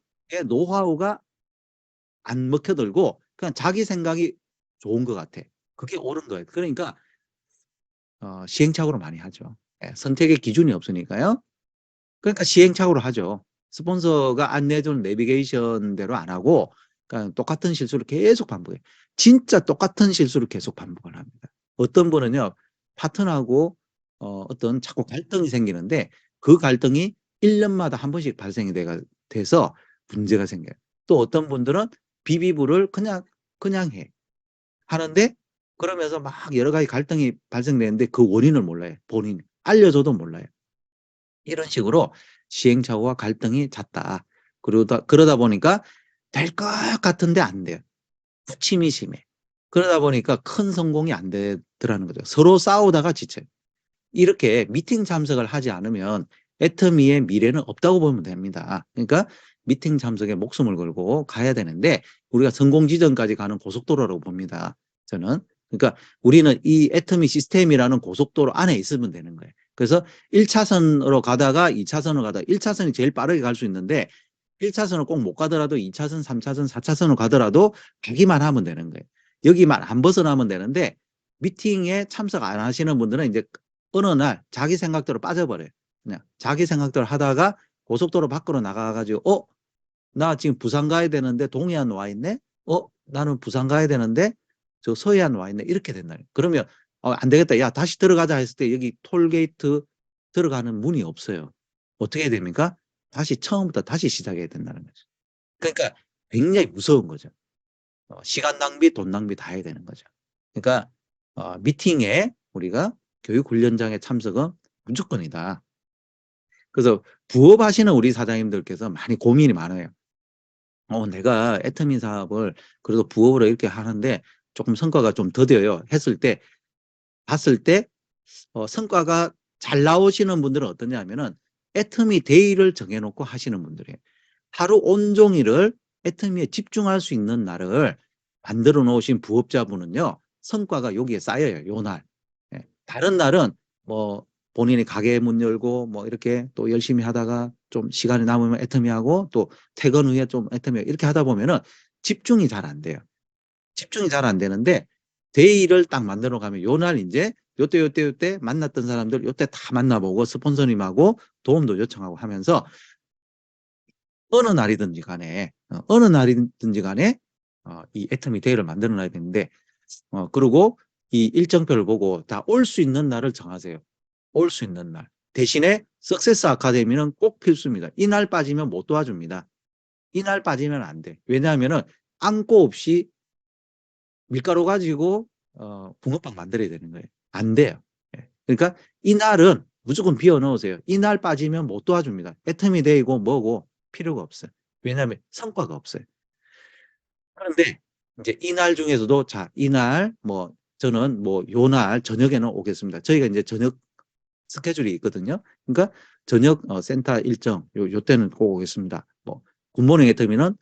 노하우가 안 먹혀들고 그냥 자기 생각이 좋은 것 같아. 그게 옳은 거예요. 그러니까 시행착오를 많이 하죠. 예, 선택의 기준이 없으니까요. 그러니까 시행착오를 하죠. 스폰서가 안내해주는 내비게이션대로 안 하고 그러니까 똑같은 실수를 계속 반복해요. 진짜 똑같은 실수를 계속 반복을 합니다. 어떤 분은요, 파트너하고 어떤 자꾸 갈등이 생기는데 그 갈등이 1년마다 한 번씩 발생이 돼서 문제가 생겨요. 또 어떤 분들은 비비브를 그냥 해. 하는데 그러면서 막 여러 가지 갈등이 발생되는데 그 원인을 몰라요. 본인 알려줘도 몰라요. 이런 식으로 시행착오와 갈등이 잦다. 그러다 보니까 될 것 같은데 안 돼요. 부침이 심해. 그러다 보니까 큰 성공이 안 되더라는 거죠. 서로 싸우다가 지쳐요. 이렇게 미팅 참석을 하지 않으면 애터미의 미래는 없다고 보면 됩니다. 그러니까 미팅 참석에 목숨을 걸고 가야 되는데 우리가 성공 지점까지 가는 고속도로라고 봅니다. 저는. 그러니까 우리는 이 애터미 시스템이라는 고속도로 안에 있으면 되는 거예요. 그래서 1차선으로 가다가 2차선으로 가다가 1차선이 제일 빠르게 갈 수 있는데 1차선을 꼭 못 가더라도 2차선, 3차선, 4차선으로 가더라도 가기만 하면 되는 거예요. 여기만 안 벗어나면 되는데 미팅에 참석 안 하시는 분들은 이제 어느 날 자기 생각대로 빠져버려요. 그냥 자기 생각대로 하다가 고속도로 밖으로 나가가지고 나 지금 부산 가야 되는데 동해안 와 있네? 나는 부산 가야 되는데 저 서해안 와 있네? 이렇게 된다. 그러면 안 되겠다. 야 다시 들어가자 했을 때 여기 톨게이트 들어가는 문이 없어요. 어떻게 해야 됩니까? 다시 처음부터 다시 시작해야 된다는 거죠. 그러니까 굉장히 무서운 거죠. 시간 낭비, 돈 낭비 다 해야 되는 거죠. 그러니까 미팅에 우리가 교육 훈련장에 참석은 무조건이다. 그래서 부업하시는 우리 사장님들께서 많이 고민이 많아요. 내가 애터미 사업을 그래도 부업으로 이렇게 하는데 조금 성과가 좀 더뎌요. 봤을 때 성과가 잘 나오시는 분들은 어떠냐 하면은 애터미 데이를 정해놓고 하시는 분들이에요. 하루 온종일을 애터미에 집중할 수 있는 날을 만들어 놓으신 부업자분은요, 성과가 여기에 쌓여요, 요 날. 예. 다른 날은 뭐 본인이 가게 문 열고 뭐 이렇게 또 열심히 하다가 좀 시간이 남으면 애터미 하고 또 퇴근 후에 좀 애터미 하고 이렇게 하다 보면은 집중이 잘 안 돼요. 집중이 잘 안 되는데 데이를 딱 만들어 가면 요 날 이제 요때 만났던 사람들 요때 다 만나보고 스폰서님하고 도움도 요청하고 하면서 어느 날이든지 간에 이 애터미 데이를 만들어 놔야 되는데 그리고 이 일정표를 보고 다 올 수 있는 날을 정하세요. 올 수 있는 날. 대신에 석세스 아카데미는 꼭 필수입니다. 이날 빠지면 못 도와줍니다. 이날 빠지면 안 돼. 왜냐하면은 안고 없이 밀가루 가지고 붕어빵 만들어야 되는 거예요. 안 돼요. 예. 그러니까 이날은 무조건 비워 넣으세요. 이날 빠지면 못 도와줍니다. 애터미 데이고 뭐고 필요가 없어요. 왜냐하면 성과가 없어요. 그런데 이제 이날 중에서도 자, 이날 뭐 저는 뭐 요날 저녁에는 오겠습니다. 저희가 이제 저녁 스케줄이 있거든요. 그러니까 저녁 센터 일정 요 때는 꼭 오겠습니다. 뭐 굿모닝 애터미는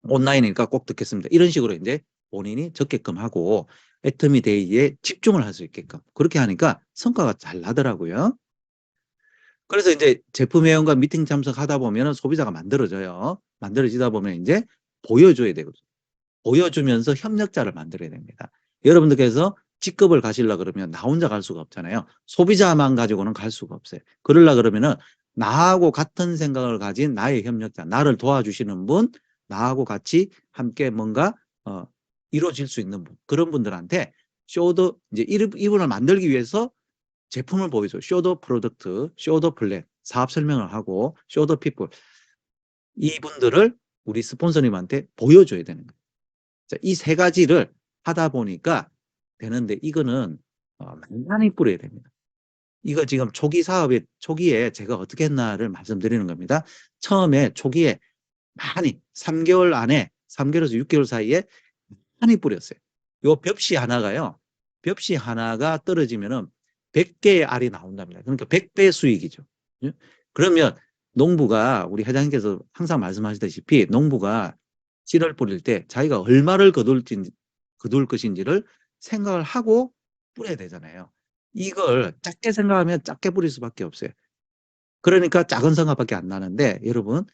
온라인이니까 꼭 듣겠습니다. 이런 식으로 이제 본인이 적게끔 하고 애터미 데이에 집중을 할 수 있게끔 그렇게 하니까 성과가 잘 나더라고요. 그래서 이제 제품 회원과 미팅 참석하다 보면 소비자가 만들어져요. 만들어지다 보면 이제 보여줘야 되거든요. 보여주면서 협력자를 만들어야 됩니다. 여러분들께서 직급을 가시려 그러면 나 혼자 갈 수가 없잖아요. 소비자만 가지고는 갈 수가 없어요. 그러려 그러면은 나하고 같은 생각을 가진 나의 협력자, 나를 도와주시는 분, 나하고 같이 함께 뭔가 이루어질 수 있는 분, 그런 분들한테 쇼더 이제 이분을 만들기 위해서 제품을 보여줘. 쇼더 프로덕트, 쇼더 플랜, 사업 설명을 하고 쇼더 피플 이분들을 우리 스폰서님한테 보여줘야 되는 거예요. 이 세 가지를 하다 보니까 되는데 이거는 많이 뿌려야 됩니다. 이거 지금 초기에 제가 어떻게 했나를 말씀드리는 겁니다. 처음에 초기에 많이 3개월 안에 3개월에서 6개월 사이에 많이 뿌렸어요. 요 벽시 하나가요. 벽시 하나가 떨어지면은 100개의 알이 나온답니다. 그러니까 100배 수익이죠. 그러면 농부가 우리 회장님께서 항상 말씀하시다시피 농부가 씨를 뿌릴 때 자기가 얼마를 거둘 것인지를 생각을 하고 뿌려야 되잖아요. 이걸 작게 생각하면 작게 뿌릴 수밖에 없어요. 그러니까 작은 성과밖에 안 나는데 여러분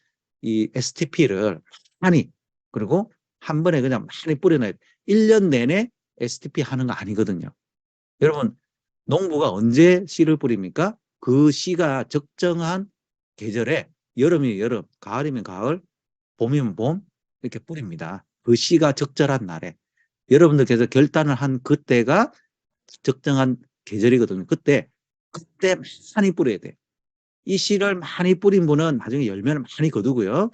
이 STP를 많이 그리고 한 번에 그냥 많이 뿌려놔야 돼. 1년 내내 STP 하는 거 아니거든요. 여러분 농부가 언제 씨를 뿌립니까? 그 씨가 적정한 계절에 여름이면 여름, 가을이면 가을, 봄이면 봄 이렇게 뿌립니다. 그 씨가 적절한 날에 여러분들께서 결단을 한 그때가 적정한 계절이거든요. 그때 많이 뿌려야 돼요. 이 씨를 많이 뿌린 분은 나중에 열매를 많이 거두고요.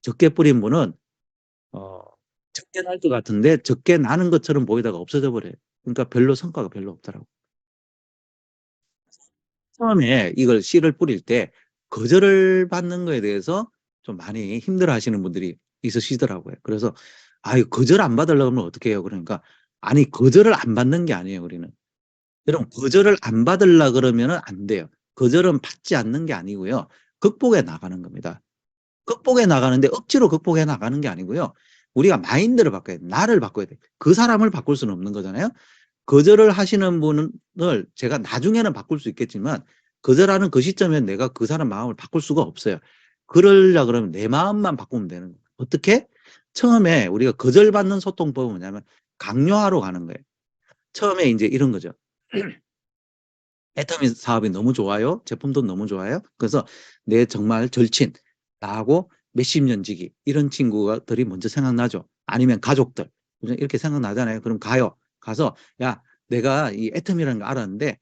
적게 뿌린 분은 적게 날 것 같은데 적게 나는 것처럼 보이다가 없어져 버려요. 그러니까 별로 성과가 별로 없더라고요. 처음에 이걸 씨를 뿌릴 때 거절을 받는 거에 대해서 좀 많이 힘들어 하시는 분들이 있으시더라고요. 그래서 거절 안 받으려고 하면 어떻게 해요? 그러니까 아니 거절을 안 받는 게 아니에요. 우리는. 여러분 거절을 안 받으려 그러면 안 돼요. 거절은 받지 않는 게 아니고요. 극복해 나가는 겁니다. 극복해 나가는데 억지로 극복해 나가는 게 아니고요. 우리가 마인드를 바꿔야 돼. 나를 바꿔야 돼. 그 사람을 바꿀 수는 없는 거잖아요. 거절을 하시는 분을 제가 나중에는 바꿀 수 있겠지만 거절하는 그 시점에 내가 그 사람 마음을 바꿀 수가 없어요. 그러려 그러면 내 마음만 바꾸면 되는 거예요. 어떻게? 처음에 우리가 거절받는 소통법은 뭐냐면 강요하러 가는 거예요. 처음에 이제 이런 거죠. 애터미 사업이 너무 좋아요. 제품도 너무 좋아요. 그래서 내 정말 절친, 나하고 몇십 년 지기 이런 친구들이 먼저 생각나죠. 아니면 가족들 이렇게 생각나잖아요. 그럼 가요. 가서 야 내가 이 애터미라는 거 알았는데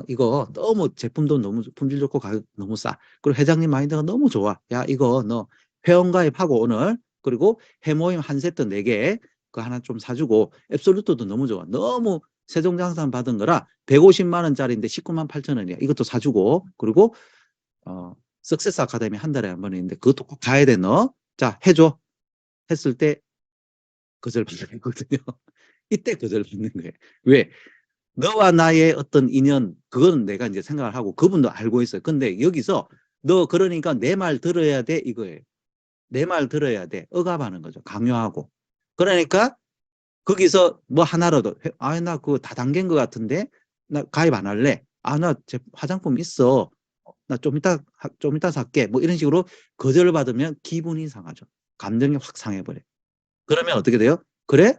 이거 너무 제품도 너무 품질 좋고 가격 너무 싸. 그리고 회장님 마인드가 너무 좋아. 야 이거 너 회원가입하고 오늘 그리고 해모임 한 세트 4개 그 하나 좀 사주고 앱솔루트도 너무 좋아. 너무 세종장산 받은 거라 150만 원짜리인데 19만 8천 원이야. 이것도 사주고 그리고 석세스 아카데미 한 달에 한 번 있는데 그것도 꼭 가야 돼 너. 자 해줘. 했을 때 거절 받거든요. 이때 거절 받는 거예요. 왜? 너와 나의 어떤 인연 그거는 내가 이제 생각을 하고 그분도 알고 있어요. 근데 여기서 너 그러니까 내 말 들어야 돼 이거예요. 내 말 들어야 돼. 억압하는 거죠. 강요하고. 그러니까 거기서 뭐 하나라도 나 그거 다 담긴 것 같은데 나 가입 안 할래. 나 화장품 있어. 나 좀 이따 살게. 뭐 이런 식으로 거절을 받으면 기분이 상하죠. 감정이 확 상해버려. 그러면 어떻게 돼요? 그래?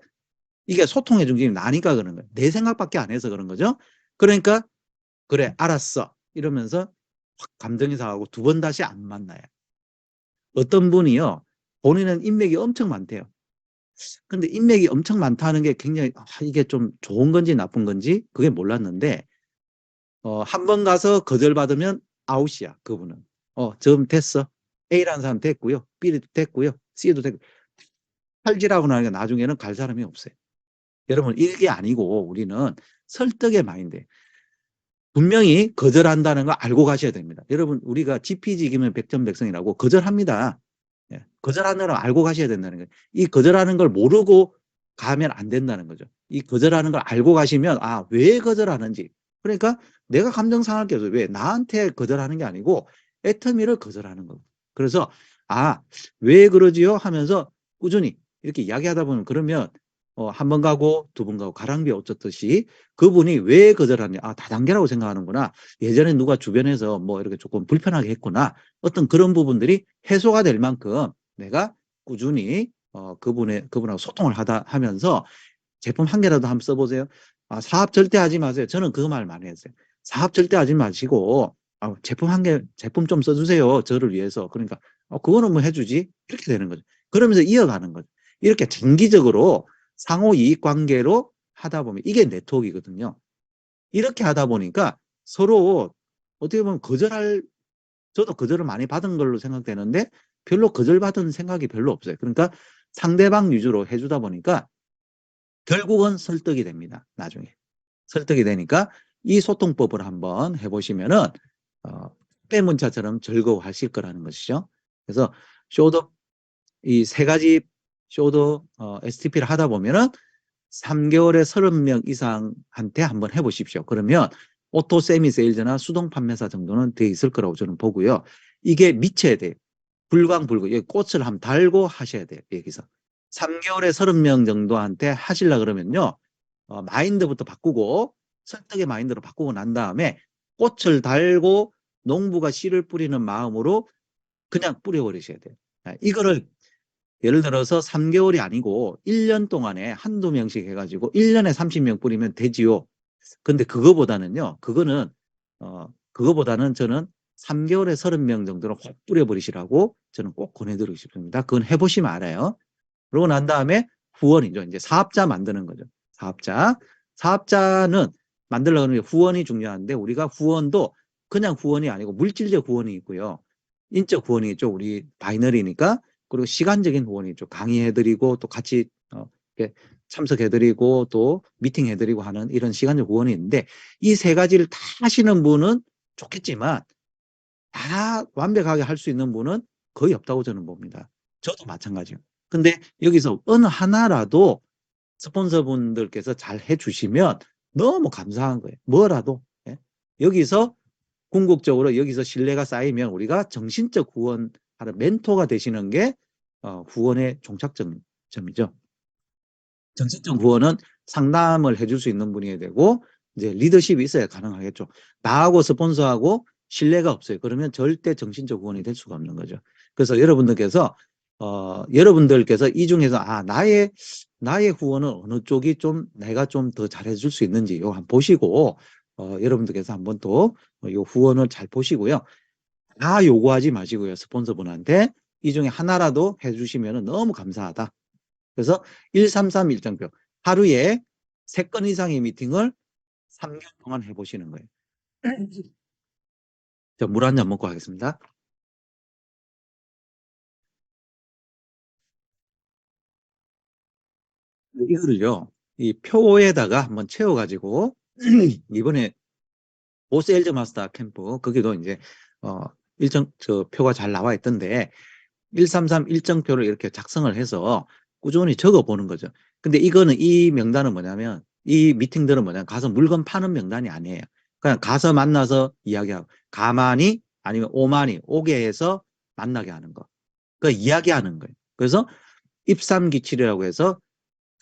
이게 소통의 중심이 나니까 그런 거예요. 내 생각밖에 안 해서 그런 거죠. 그러니까 그래 알았어 이러면서 확 감정이 상하고 두 번 다시 안 만나요. 어떤 분이요. 본인은 인맥이 엄청 많대요. 근데 인맥이 엄청 많다는 게 굉장히 이게 좀 좋은 건지 나쁜 건지 그게 몰랐는데 한 번 가서 거절받으면 아웃이야 그분은. 좀 됐어. A라는 사람 됐고요. B도 됐고요. C도 됐고. 팔지라고 나니까 나중에는 갈 사람이 없어요. 여러분 이게 아니고 우리는 설득의 마인드. 분명히 거절한다는 거 알고 가셔야 됩니다. 여러분 우리가 지피지기면 백전백승이라고 거절합니다. 예, 거절하는 걸 알고 가셔야 된다는 거예요. 이 거절하는 걸 모르고 가면 안 된다는 거죠. 이 거절하는 걸 알고 가시면 왜 거절하는지. 그러니까 내가 감정 상할 게 없어요. 왜? 나한테 거절하는 게 아니고 애터미를 거절하는 거고. 그래서 왜 그러지요? 하면서 꾸준히 이렇게 이야기하다 보면 그러면 한 번 가고 두 번 가고 가랑비에 옷 젖듯이 그분이 왜 거절하냐. 다단계라고 생각하는구나. 예전에 누가 주변에서 뭐 이렇게 조금 불편하게 했구나. 어떤 그런 부분들이 해소가 될 만큼 내가 꾸준히 그분하고 소통을 하면서 제품 한 개라도 한번 써보세요. 사업 절대 하지 마세요. 저는 그 말 많이 했어요. 사업 절대 하지 마시고 제품 한 개, 제품 좀 써주세요. 저를 위해서. 그러니까 그거는 뭐 해주지. 이렇게 되는 거죠. 그러면서 이어가는 거죠. 이렇게 장기적으로 상호 이익 관계로 하다 보면 이게 네트워크이거든요. 이렇게 하다 보니까 서로 어떻게 보면 저도 거절을 많이 받은 걸로 생각되는데 별로 거절받은 생각이 별로 없어요. 그러니까 상대방 위주로 해주다 보니까 결국은 설득이 됩니다. 나중에. 설득이 되니까 이 소통법을 한번 해보시면은 문자처럼 즐거워하실 거라는 것이죠. 그래서 쇼도 이 세 가지 쇼도 STP를 하다 보면은 3개월에 30명 이상한테 한번 해보십시오. 그러면 오토 세미 세일즈나 수동 판매사 정도는 돼 있을 거라고 저는 보고요. 이게 미쳐야 돼요. 불광불구 여기 꽃을 한번 달고 하셔야 돼요. 여기서 3개월에 30명 정도한테 하시려 그러면요. 마인드부터 바꾸고 설득의 마인드로 바꾸고 난 다음에 꽃을 달고 농부가 씨를 뿌리는 마음으로 그냥 뿌려버리셔야 돼요. 이거를 예를 들어서 3개월이 아니고 1년 동안에 한두 명씩 해가지고 1년에 30명 뿌리면 되지요. 근데 그거보다는요. 그거보다는 저는 3개월에 30명 정도는 확 뿌려버리시라고 저는 꼭 권해드리고 싶습니다. 그건 해보시면 알아요. 그러고 난 다음에 후원이죠. 이제 사업자 만드는 거죠. 사업자는 만들려는 후원이 중요한데 우리가 후원도 그냥 후원이 아니고 물질적 후원이 있고요. 인적 후원이 있죠. 우리 바이너리니까. 그리고 시간적인 후원이 있죠. 강의해드리고 또 같이 참석해드리고 또 미팅해드리고 하는 이런 시간적 후원이 있는데 이 세 가지를 다 하시는 분은 좋겠지만 다 완벽하게 할 수 있는 분은 거의 없다고 저는 봅니다. 저도 마찬가지예요. 근데 여기서 어느 하나라도 스폰서분들께서 잘 해주시면 너무 감사한 거예요. 뭐라도. 예? 여기서 궁극적으로 여기서 신뢰가 쌓이면 우리가 정신적 후원하는 멘토가 되시는 게 후원의 종착점이죠. 정신적 후원은 상담을 해줄 수 있는 분이 되고 이제 리더십이 있어야 가능하겠죠. 나하고 스폰서하고 신뢰가 없어요. 그러면 절대 정신적 후원이 될 수가 없는 거죠. 그래서 여러분들께서 이 중에서 나의 후원은 어느 쪽이 좀 내가 좀 더 잘해줄 수 있는지 요 한번 보시고 여러분들께서 한번 또 요 후원을 잘 보시고요. 다 요구하지 마시고요. 스폰서분한테 이 중에 하나라도 해주시면 너무 감사하다. 그래서 133 일정표. 하루에 3건 이상의 미팅을 3개월 동안 해보시는 거예요. 자, 물 한 잔 먹고 하겠습니다. 이거를요, 이 표에다가 한번 채워가지고, 이번에 보세일즈 마스터 캠프, 거기도 이제, 표가 잘 나와 있던데, 133 일정표를 이렇게 작성을 해서 꾸준히 적어보는 거죠. 근데 이 명단은 뭐냐면, 이 미팅들은 뭐냐면, 가서 물건 파는 명단이 아니에요. 그냥 가서 만나서 이야기하고, 가만히 아니면 오게 해서 만나게 하는 거. 그 이야기하는 거예요. 그래서 입삼기칠이라고 해서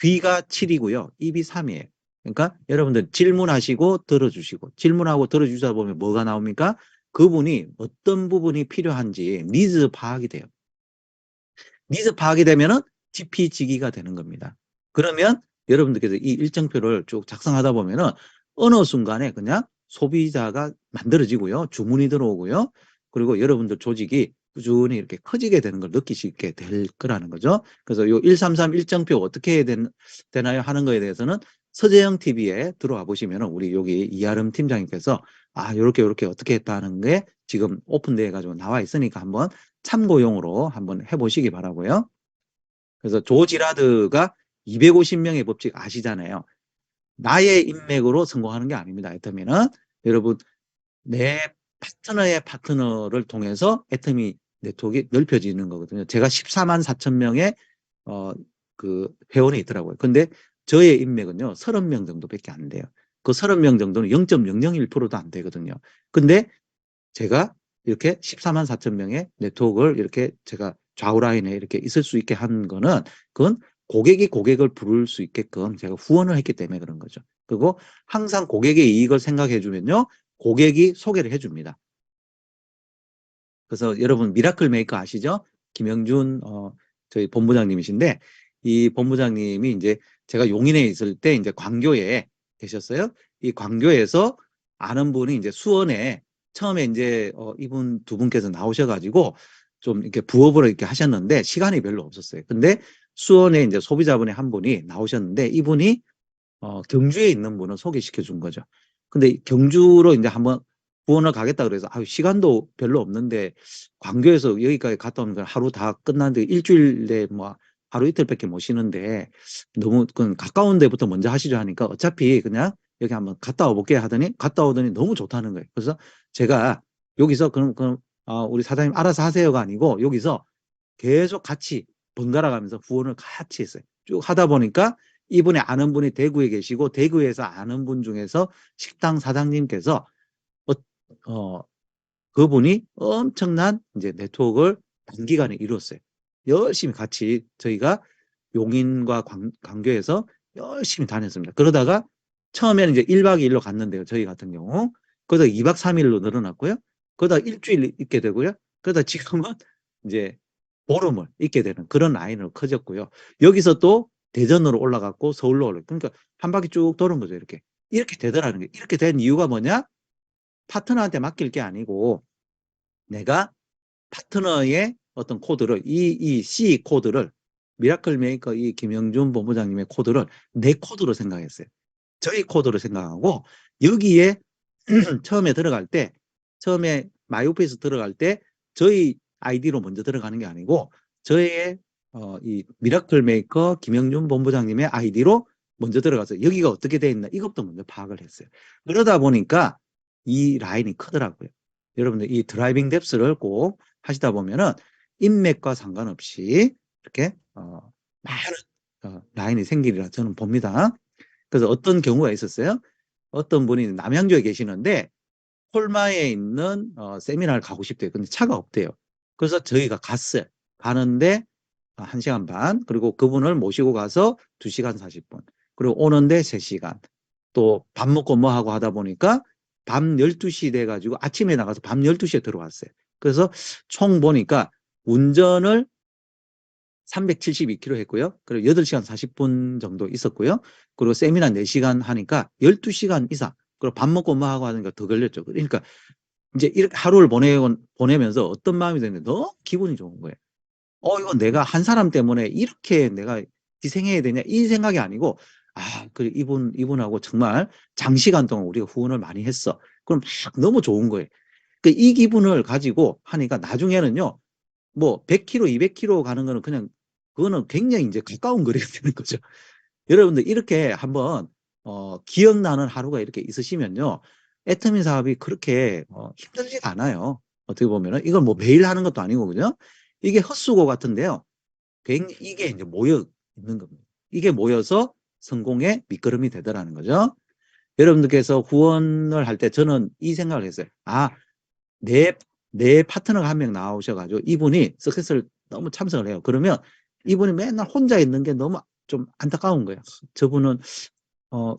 귀가 7이고요. 입이 3이에요. 그러니까 여러분들 질문하시고 들어주시고 질문하고 들어주다 보면 뭐가 나옵니까? 그분이 어떤 부분이 필요한지 니즈 파악이 돼요. 니즈 파악이 되면은 지피지기가 되는 겁니다. 그러면 여러분들께서 이 일정표를 쭉 작성하다 보면은 어느 순간에 그냥 소비자가 만들어지고요. 주문이 들어오고요. 그리고 여러분들 조직이 꾸준히 이렇게 커지게 되는 걸 느끼시게 될 거라는 거죠. 그래서 요 133 일정표 어떻게 해야 되나요? 하는 거에 대해서는 서재영 TV에 들어와 보시면은 우리 여기 이아름 팀장님께서 요렇게 어떻게 했다는 게 지금 오픈되어 가지고 나와 있으니까 한번 참고용으로 한번 해보시기 바라고요. 그래서 조 지라드가 250명의 법칙 아시잖아요. 나의 인맥으로 성공하는 게 아닙니다. 애터미는 여러분 내 파트너의 파트너를 통해서 애터미 네트워크가 넓혀지는 거거든요. 제가 14만 4천 명의 그 회원이 있더라고요. 근데 저의 인맥은요 30명 정도밖에 안 돼요. 그 30명 정도는 0.001%도 안 되거든요. 근데 제가 이렇게 14만 4천 명의 네트워크를 이렇게 제가 좌우 라인에 이렇게 있을 수 있게 한 거는 그건 고객이 고객을 부를 수 있게끔 제가 후원을 했기 때문에 그런 거죠. 그리고 항상 고객의 이익을 생각해 주면요. 고객이 소개를 해줍니다. 그래서 여러분 미라클 메이커 아시죠? 김영준 저희 본부장님이신데 이 본부장님이 이제 제가 용인에 있을 때 이제 광교에 계셨어요. 이 광교에서 아는 분이 이제 수원에 처음에 이제 이분 두 분께서 나오셔가지고 좀 이렇게 부업으로 이렇게 하셨는데 시간이 별로 없었어요. 근데 수원에 이제 소비자분의 한 분이 나오셨는데 이분이 경주에 있는 분을 소개시켜 준 거죠. 근데 경주로 이제 한번 구원을 가겠다 그래서 시간도 별로 없는데 광교에서 여기까지 갔다 오는 건 하루 다 끝났는데 일주일에 뭐 하루 이틀밖에 못 쉬는데 너무 그건 가까운 데부터 먼저 하시죠 하니까 어차피 그냥 여기 한번 갔다 와볼게 하더니 갔다 오더니 너무 좋다는 거예요. 그래서 제가 여기서 그럼 우리 사장님 알아서 하세요가 아니고 여기서 계속 같이 번갈아 가면서 후원을 같이 했어요. 쭉 하다 보니까 이분이 아는 분이 대구에 계시고 대구에서 아는 분 중에서 식당 사장님께서 어, 그분이 엄청난 이제 네트워크를 단기간에 이뤘어요. 열심히 같이 저희가 용인과 광교에서 열심히 다녔습니다. 그러다가 처음에는 이제 1박 2일로 갔는데요. 저희 같은 경우. 그러다 2박 3일로 늘어났고요. 그러다 일주일 있게 되고요. 그러다 지금은 이제 보름을 있게 되는 그런 라인으로 커졌고요. 여기서 또 대전으로 올라갔고 서울로 올라갔고 그러니까 한 바퀴 쭉 도는 거죠. 이렇게. 이렇게 되더라는 게 이렇게 된 이유가 뭐냐? 파트너한테 맡길 게 아니고 내가 파트너의 어떤 코드를 이 C 코드를 미라클 메이커 이 김영준 본부장님의 코드를 내 코드로 생각했어요. 저희 코드로 생각하고 여기에 처음에 들어갈 때 처음에 마이오피스 들어갈 때 저희 아이디로 먼저 들어가는 게 아니고 저의 이 미라클 메이커 김영준 본부장님의 아이디로 먼저 들어가서 여기가 어떻게 돼 있나 이것도 먼저 파악을 했어요. 그러다 보니까 이 라인이 크더라고요. 여러분들 이 드라이빙 뎁스를 꼭 하시다 보면은 인맥과 상관없이 이렇게 많은 라인이 생기리라 저는 봅니다. 그래서 어떤 경우가 있었어요? 어떤 분이 남양주에 계시는데 콜마에 있는 세미나를 가고 싶대요. 근데 차가 없대요. 그래서 저희가 갔어요. 가는데 1시간 반 그리고 그분을 모시고 가서 2시간 40분 그리고 오는데 3시간 또 밥 먹고 뭐 하고 하다 보니까 밤 12시 돼가지고 아침에 나가서 밤 12시에 들어왔어요. 그래서 총 보니까 운전을 372km 했고요. 그리고 8시간 40분 정도 있었고요. 그리고 세미나 4시간 하니까 12시간 이상. 그리고 밥 먹고 뭐 하고 하니까 더 걸렸죠. 그러니까 이제 이렇게 하루를 보내면서 어떤 마음이 드는데 너무 기분이 좋은 거예요. 이건 내가 한 사람 때문에 이렇게 내가 희생해야 되냐 이 생각이 아니고 그래 이분하고 정말 장시간 동안 우리가 후원을 많이 했어. 그럼 막 너무 좋은 거예요. 그러니까 이 기분을 가지고 하니까 나중에는요. 뭐 100km, 200km 가는 거는 그냥 그거는 굉장히 이제 가까운 거리가 되는 거죠. 여러분들 이렇게 한번 기억나는 하루가 이렇게 있으시면요. 애터미 사업이 그렇게 힘들지가 않아요. 어떻게 보면은 이걸 뭐 매일 하는 것도 아니고 그죠? 이게 헛수고 같은데요. 이게 이제 모여 있는 겁니다. 이게 모여서 성공의 밑거름이 되더라는 거죠. 여러분들께서 후원을 할 때 저는 이 생각을 했어요. 내, 내 파트너가 한 명 나오셔가지고 이분이 서켓을 너무 참석을 해요. 그러면 이분이 맨날 혼자 있는 게 너무 좀 안타까운 거예요. 저분은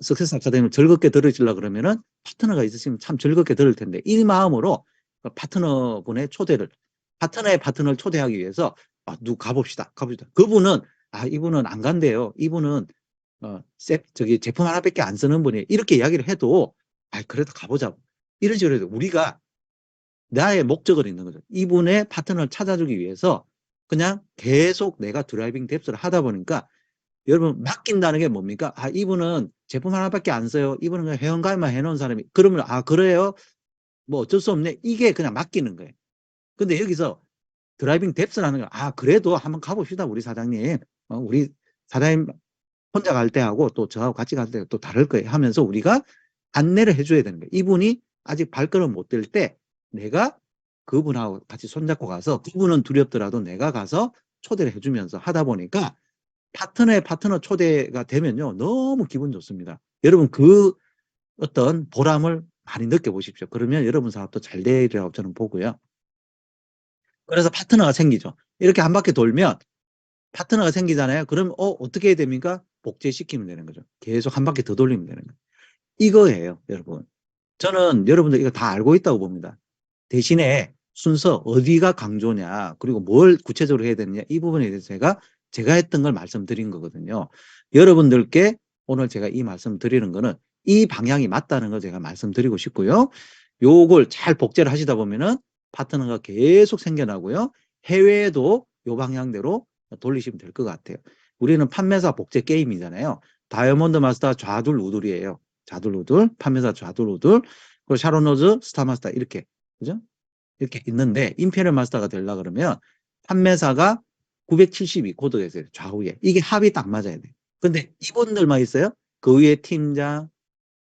석세스 아카데미를 즐겁게 들으시려고 그러면은 파트너가 있으시면 참 즐겁게 들을 텐데 이 마음으로 파트너분의 파트너의 파트너를 초대하기 위해서 누구 가봅시다. 그분은 이분은 안 간대요. 이분은 저기 제품 하나밖에 안 쓰는 분이 이렇게 이야기를 해도 그래도 가보자고. 이런 식으로 해도 우리가 나의 목적을 있는 거죠. 이분의 파트너를 찾아주기 위해서 그냥 계속 내가 드라이빙 뎁스를 하다 보니까 여러분 맡긴다는 게 뭡니까? 이분은 제품 하나밖에 안 써요. 이분은 그냥 회원가입만 해놓은 사람이. 그러면 그래요? 뭐 어쩔 수 없네. 이게 그냥 맡기는 거예요. 근데 여기서 드라이빙 뎁스라는 거, 그래도 한번 가봅시다. 우리 사장님. 우리 사장님 혼자 갈 때하고 또 저하고 같이 갈 때 또 다를 거예요 하면서 우리가 안내를 해줘야 되는 거예요. 이분이 아직 발걸음 못 댈 때 내가 그분하고 같이 손잡고 가서 그분은 두렵더라도 내가 가서 초대를 해주면서 하다 보니까 파트너의 파트너 초대가 되면요. 너무 기분 좋습니다. 여러분 그 어떤 보람을 많이 느껴보십시오. 그러면 여러분 사업도 잘 되리라고 저는 보고요. 그래서 파트너가 생기죠. 이렇게 한 바퀴 돌면 파트너가 생기잖아요. 그럼 어떻게 해야 됩니까? 복제시키면 되는 거죠. 계속 한 바퀴 더 돌리면 되는 거예요. 이거예요, 여러분. 저는 여러분들 이거 다 알고 있다고 봅니다. 대신에 순서 어디가 강조냐 그리고 뭘 구체적으로 해야 되느냐 이 부분에 대해서 제가 했던 걸 말씀드린 거거든요. 여러분들께 오늘 제가 이 말씀 드리는 거는 이 방향이 맞다는 걸 제가 말씀드리고 싶고요. 요걸 잘 복제를 하시다 보면은 파트너가 계속 생겨나고요. 해외에도 요 방향대로 돌리시면 될 것 같아요. 우리는 판매사 복제 게임이잖아요. 다이아몬드 마스터 좌둘 우둘이에요. 좌둘 우둘, 판매사 좌둘 우둘, 그리고 샤론로즈, 스타마스터 이렇게, 그죠? 이렇게 있는데 임페리얼 마스터가 되려고 그러면 판매사가 972 코드가 있어요. 좌우에. 이게 합이 딱 맞아야 돼요. 근데 이분들만 있어요. 그 위에 팀장,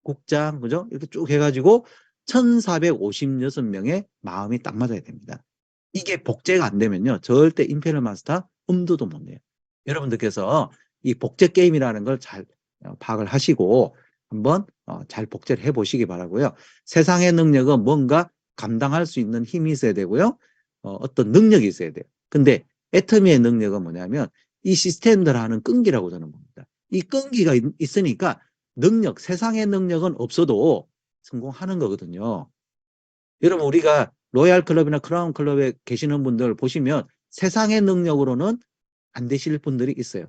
국장, 그죠? 이렇게 쭉 해가지고 1456명의 마음이 딱 맞아야 됩니다. 이게 복제가 안 되면요. 절대 임페리얼 마스터 엄두도 못 내요. 여러분들께서 이 복제 게임이라는 걸 잘 파악을 하시고 한번 잘 복제를 해보시기 바라고요. 세상의 능력은 뭔가 감당할 수 있는 힘이 있어야 되고요. 어떤 능력이 있어야 돼요. 근데 애터미의 능력은 뭐냐면 이 시스템들 하는 끈기라고 저는 봅니다. 이 끈기가 있으니까 세상의 능력은 없어도 성공하는 거거든요. 여러분 우리가 로얄 클럽이나 크라운 클럽에 계시는 분들 보시면 세상의 능력으로는 안 되실 분들이 있어요.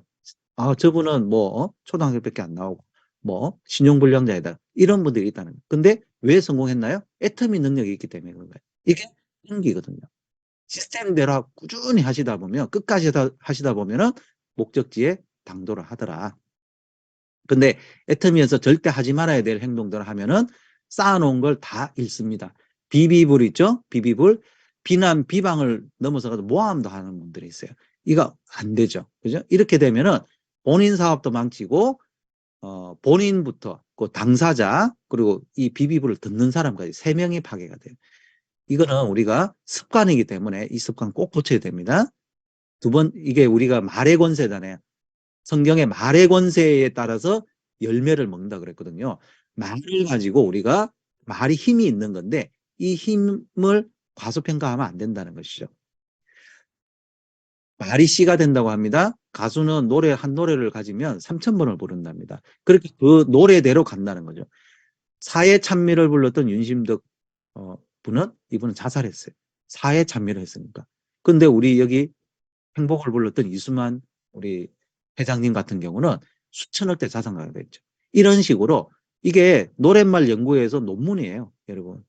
저분은 뭐 초등학교밖에 안 나오고 뭐 신용불량자이다 이런 분들이 있다는 거예요. 근데 왜 성공했나요? 애터미 능력이 있기 때문에 그런 거예요. 이게 끈기거든요. 시스템대로 꾸준히 하시다 보면 끝까지 하시다 보면은 목적지에 당도를 하더라. 근데 애터미에서 절대 하지 말아야 될 행동들을 하면은 쌓아놓은 걸 다 잃습니다. 비비불 있죠? 비비불. 비난, 비방을 넘어서가서 모함도 하는 분들이 있어요. 이거 안 되죠. 그죠? 이렇게 되면은 본인 사업도 망치고, 본인부터, 그 당사자, 그리고 이 비비불을 듣는 사람까지 3명이 파괴가 돼요. 이거는 우리가 습관이기 때문에 이 습관 꼭 고쳐야 됩니다. 두 번, 이게 우리가 말의 권세잖아요. 성경의 말의 권세에 따라서 열매를 먹는다 그랬거든요. 말을 가지고 우리가 말이 힘이 있는 건데 이 힘을 과소평가하면 안 된다는 것이죠. 말이 씨가 된다고 합니다. 가수는 한 노래를 가지면 3,000번을 부른답니다. 그렇게 그 노래대로 간다는 거죠. 사회 찬미를 불렀던 윤심덕 분은 이분은 자살했어요. 사회 찬미를 했으니까. 근데 우리 여기 행복을 불렀던 이수만 우리 회장님 같은 경우는 수천억대 자산가가 됐죠. 이런 식으로 이게 노랫말 연구에서 논문이에요, 여러분.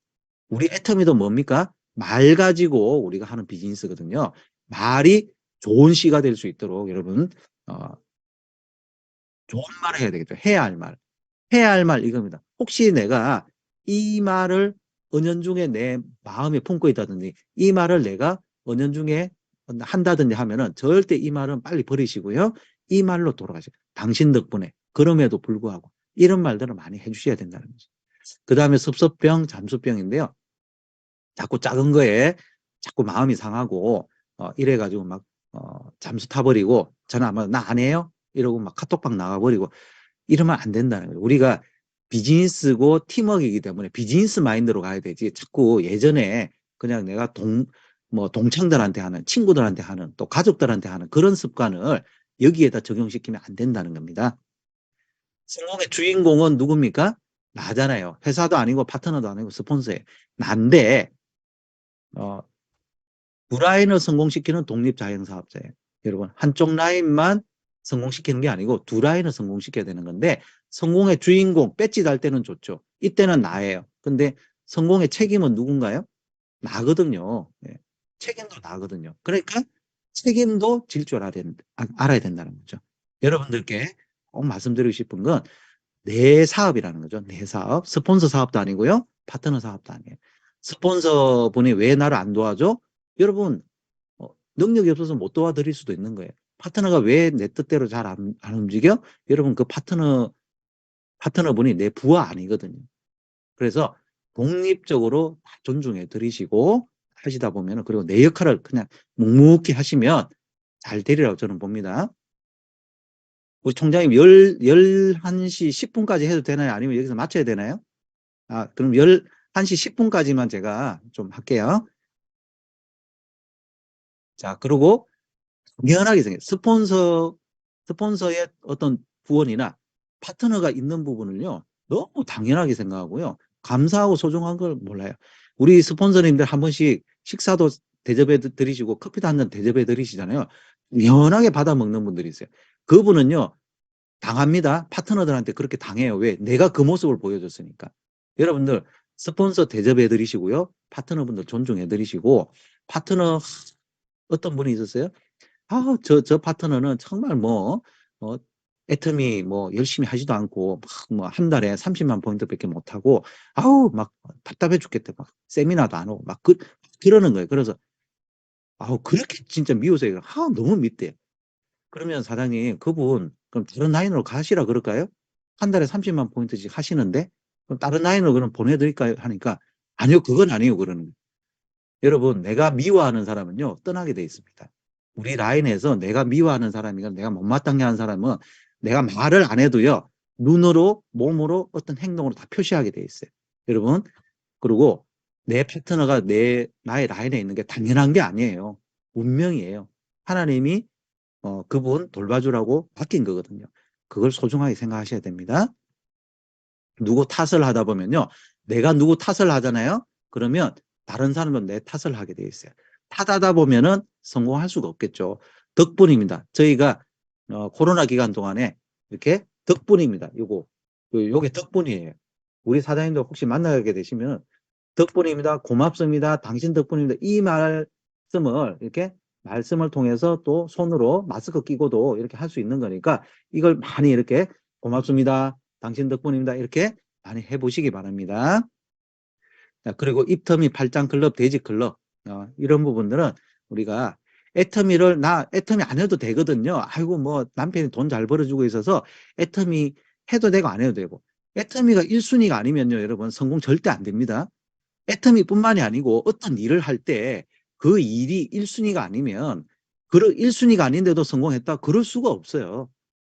우리 애터미도 뭡니까? 말 가지고 우리가 하는 비즈니스거든요. 말이 좋은 시가 될 수 있도록 여러분 좋은 말을 해야 되겠죠. 해야 할 말. 해야 할 말 이겁니다. 혹시 내가 이 말을 은연중에 내 마음에 품고 있다든지 이 말을 내가 은연중에 한다든지 하면은 절대 이 말은 빨리 버리시고요. 이 말로 돌아가세요. 당신 덕분에. 그럼에도 불구하고 이런 말들을 많이 해주셔야 된다는 거죠. 그 다음에 섭섭병, 잠수병인데요. 자꾸 작은 거에 자꾸 마음이 상하고 이래가지고 막 잠수 타버리고 전화 나 안 해요? 이러고 막 카톡방 나가버리고 이러면 안 된다는 거예요. 우리가 비즈니스고 팀워크이기 때문에 비즈니스 마인드로 가야 되지. 자꾸 예전에 그냥 내가 동창들한테 하는, 친구들한테 하는, 또 가족들한테 하는 그런 습관을 여기에다 적용시키면 안 된다는 겁니다. 성공의 주인공은 누굽니까? 나잖아요. 회사도 아니고 파트너도 아니고 스폰서예요. 난데 두 라인을 성공시키는 독립자영사업자예요. 여러분 한쪽 라인만 성공시키는 게 아니고 두 라인을 성공시켜야 되는 건데 성공의 주인공 배지 달 때는 좋죠. 이때는 나예요. 근데 성공의 책임은 누군가요? 나거든요. 예. 책임도 나거든요. 그러니까 책임도 질 줄 알아야 된다는 거죠. 여러분들께 꼭 말씀드리고 싶은 건 내 사업이라는 거죠. 내 사업. 스폰서 사업도 아니고요. 파트너 사업도 아니에요. 스폰서 분이 왜 나를 안 도와줘? 여러분 능력이 없어서 못 도와드릴 수도 있는 거예요. 파트너가 왜 내 뜻대로 잘 안 움직여? 여러분 그 파트너분이 내 부하 아니거든요. 그래서 독립적으로 존중해 드리시고 하시다 보면 그리고 내 역할을 그냥 묵묵히 하시면 잘 되리라고 저는 봅니다. 우리 총장님 11시 10분까지 해도 되나요? 아니면 여기서 마쳐야 되나요? 그럼 11시 10분까지만 제가 좀 할게요. 자, 그리고 당연하게 생겨요. 스폰서의 어떤 후원이나 파트너가 있는 부분을요, 너무 당연하게 생각하고요. 감사하고 소중한 걸 몰라요. 우리 스폰서님들 한 번씩 식사도 대접해 드리시고 커피도 한 잔 대접해 드리시잖아요. 연하게 받아 먹는 분들이 있어요. 그분은요, 당합니다. 파트너들한테 그렇게 당해요. 왜? 내가 그 모습을 보여줬으니까. 여러분들 스폰서 대접해 드리시고요. 파트너분들 존중해 드리시고 파트너 어떤 분이 있었어요? 저 파트너는 정말 애터미 열심히 하지도 않고, 한 달에 30만 포인트밖에 못하고, 막 답답해 죽겠대. 막 세미나도 안 오고, 그러는 거예요. 그래서, 그렇게 진짜 미우세요. 너무 밉대요. 그러면 사장님, 그분, 그럼 다른 라인으로 가시라 그럴까요? 한 달에 30만 포인트씩 하시는데, 그럼 다른 라인으로 그럼 보내드릴까요? 하니까, 아니요, 그건 아니에요. 그러는 거예요. 여러분, 내가 미워하는 사람은요, 떠나게 돼 있습니다. 우리 라인에서 내가 미워하는 사람이건 내가 못마땅해 하는 사람은 내가 말을 안 해도요, 눈으로, 몸으로 어떤 행동으로 다 표시하게 돼 있어요. 여러분, 그리고 내 파트너가 나의 라인에 있는 게 당연한 게 아니에요. 운명이에요. 하나님이 그분 돌봐주라고 맡긴 거거든요. 그걸 소중하게 생각하셔야 됩니다. 누구 탓을 하다 보면요. 내가 누구 탓을 하잖아요. 그러면 다른 사람은 내 탓을 하게 돼 있어요. 탓하다 보면은 성공할 수가 없겠죠. 덕분입니다. 저희가 코로나 기간 동안에 이렇게 덕분입니다. 요게 덕분이에요. 우리 사장님도 혹시 만나게 되시면 덕분입니다. 고맙습니다. 당신 덕분입니다. 이 말씀을 이렇게 말씀을 통해서 또 손으로 마스크 끼고도 이렇게 할 수 있는 거니까 이걸 많이 이렇게 고맙습니다. 당신 덕분입니다. 이렇게 많이 해보시기 바랍니다. 자, 그리고 입터미, 팔짱클럽, 돼지클럽 이런 부분들은 우리가 애터미 안 해도 되거든요. 아이고 남편이 돈 잘 벌어주고 있어서 애터미 해도 되고 안 해도 되고 애터미가 1순위가 아니면요 여러분 성공 절대 안 됩니다. 애터미뿐만이 아니고 어떤 일을 할 때 그 일이 1순위가 아니면 1순위가 아닌데도 성공했다? 그럴 수가 없어요.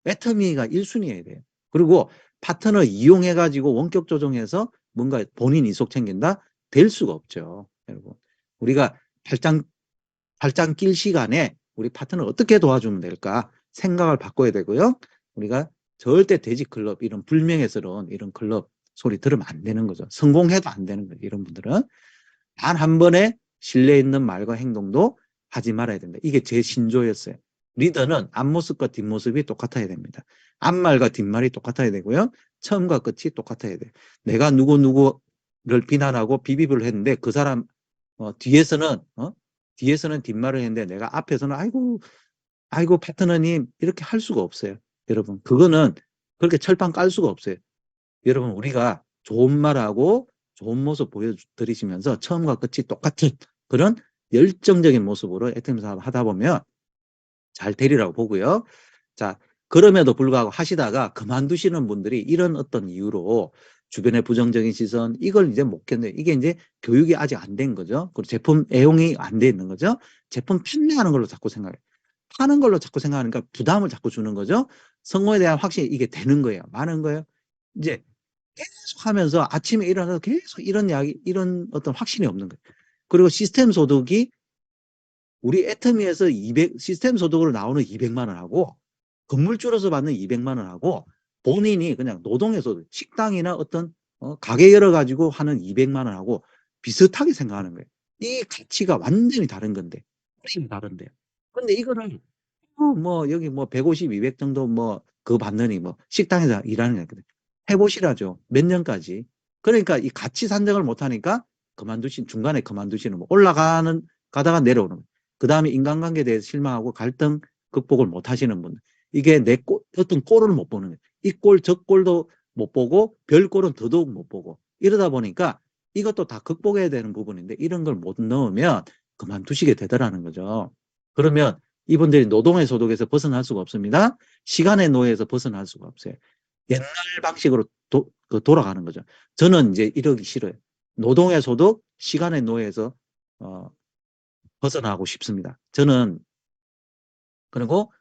애터미가 1순위여야 돼요. 그리고 파트너 이용해가지고 원격 조정해서 뭔가 본인 이속 챙긴다? 될 수가 없죠. 여러분. 우리가 발장 낄 시간에 우리 파트너 어떻게 도와주면 될까? 생각을 바꿔야 되고요. 우리가 절대 돼지클럽, 이런 불명예스러운 이런 클럽 소리 들으면 안 되는 거죠. 성공해도 안 되는 거예요. 이런 분들은. 단 한 번에 신뢰 있는 말과 행동도 하지 말아야 된다. 이게 제 신조였어요. 리더는 앞모습과 뒷모습이 똑같아야 됩니다. 앞말과 뒷말이 똑같아야 되고요. 처음과 끝이 똑같아야 돼요. 내가 누구를 비난하고 비비를 했는데 그 사람 뒤에서는 뒷말을 했는데 내가 앞에서는 아이고 파트너님 이렇게 할 수가 없어요. 여러분 그거는 그렇게 철판 깔 수가 없어요. 여러분 우리가 좋은 말하고 좋은 모습 보여드리시면서 처음과 끝이 똑같은 그런 열정적인 모습으로 애터미 사업 하다 보면 잘 되리라고 보고요. 자, 그럼에도 불구하고 하시다가 그만두시는 분들이 이런 어떤 이유로 주변의 부정적인 시선 이걸 이제 못 견뎌요. 이게 이제 교육이 아직 안 된 거죠. 그리고 제품 애용이 안 돼 있는 거죠. 제품 판매하는 걸로 자꾸 생각해요. 파는 걸로 자꾸 생각하니까 부담을 자꾸 주는 거죠. 성공에 대한 확신이 이게 되는 거예요. 많은 거예요. 이제 계속 하면서 아침에 일어나서 계속 이런 어떤 확신이 없는 거예요. 그리고 시스템 소득이 우리 애터미에서 시스템 소득으로 나오는 200만 원하고 건물주로서 받는 200만 원하고 본인이 그냥 노동에서 식당이나 어떤 가게 열어가지고 하는 200만 원하고 비슷하게 생각하는 거예요. 이 가치가 완전히 다른 건데, 훨씬 다른데요. 근데 이거를 뭐 여기 뭐 150, 200 정도 뭐 그거 받느니 뭐 식당에서 일하는 거거든. 해보시라죠. 몇 년까지. 그러니까 이 가치 산정을 못하니까 중간에 그만두시는 뭐 올라가는 가다가 내려오는 그 다음에 인간관계에 대해서 실망하고 갈등 극복을 못하시는 분. 이게 어떤 꼴을 못 보는 거예요. 이 꼴, 저 꼴도 못 보고 별 꼴은 더더욱 못 보고 이러다 보니까 이것도 다 극복해야 되는 부분인데 이런 걸 못 넣으면 그만두시게 되더라는 거죠. 그러면 이분들이 노동의 소득에서 벗어날 수가 없습니다. 시간의 노예에서 벗어날 수가 없어요. 옛날 방식으로 돌아가는 거죠. 저는 이제 이러기 싫어요. 노동의 소득, 시간의 노예에서 벗어나고 싶습니다. 저는 그리고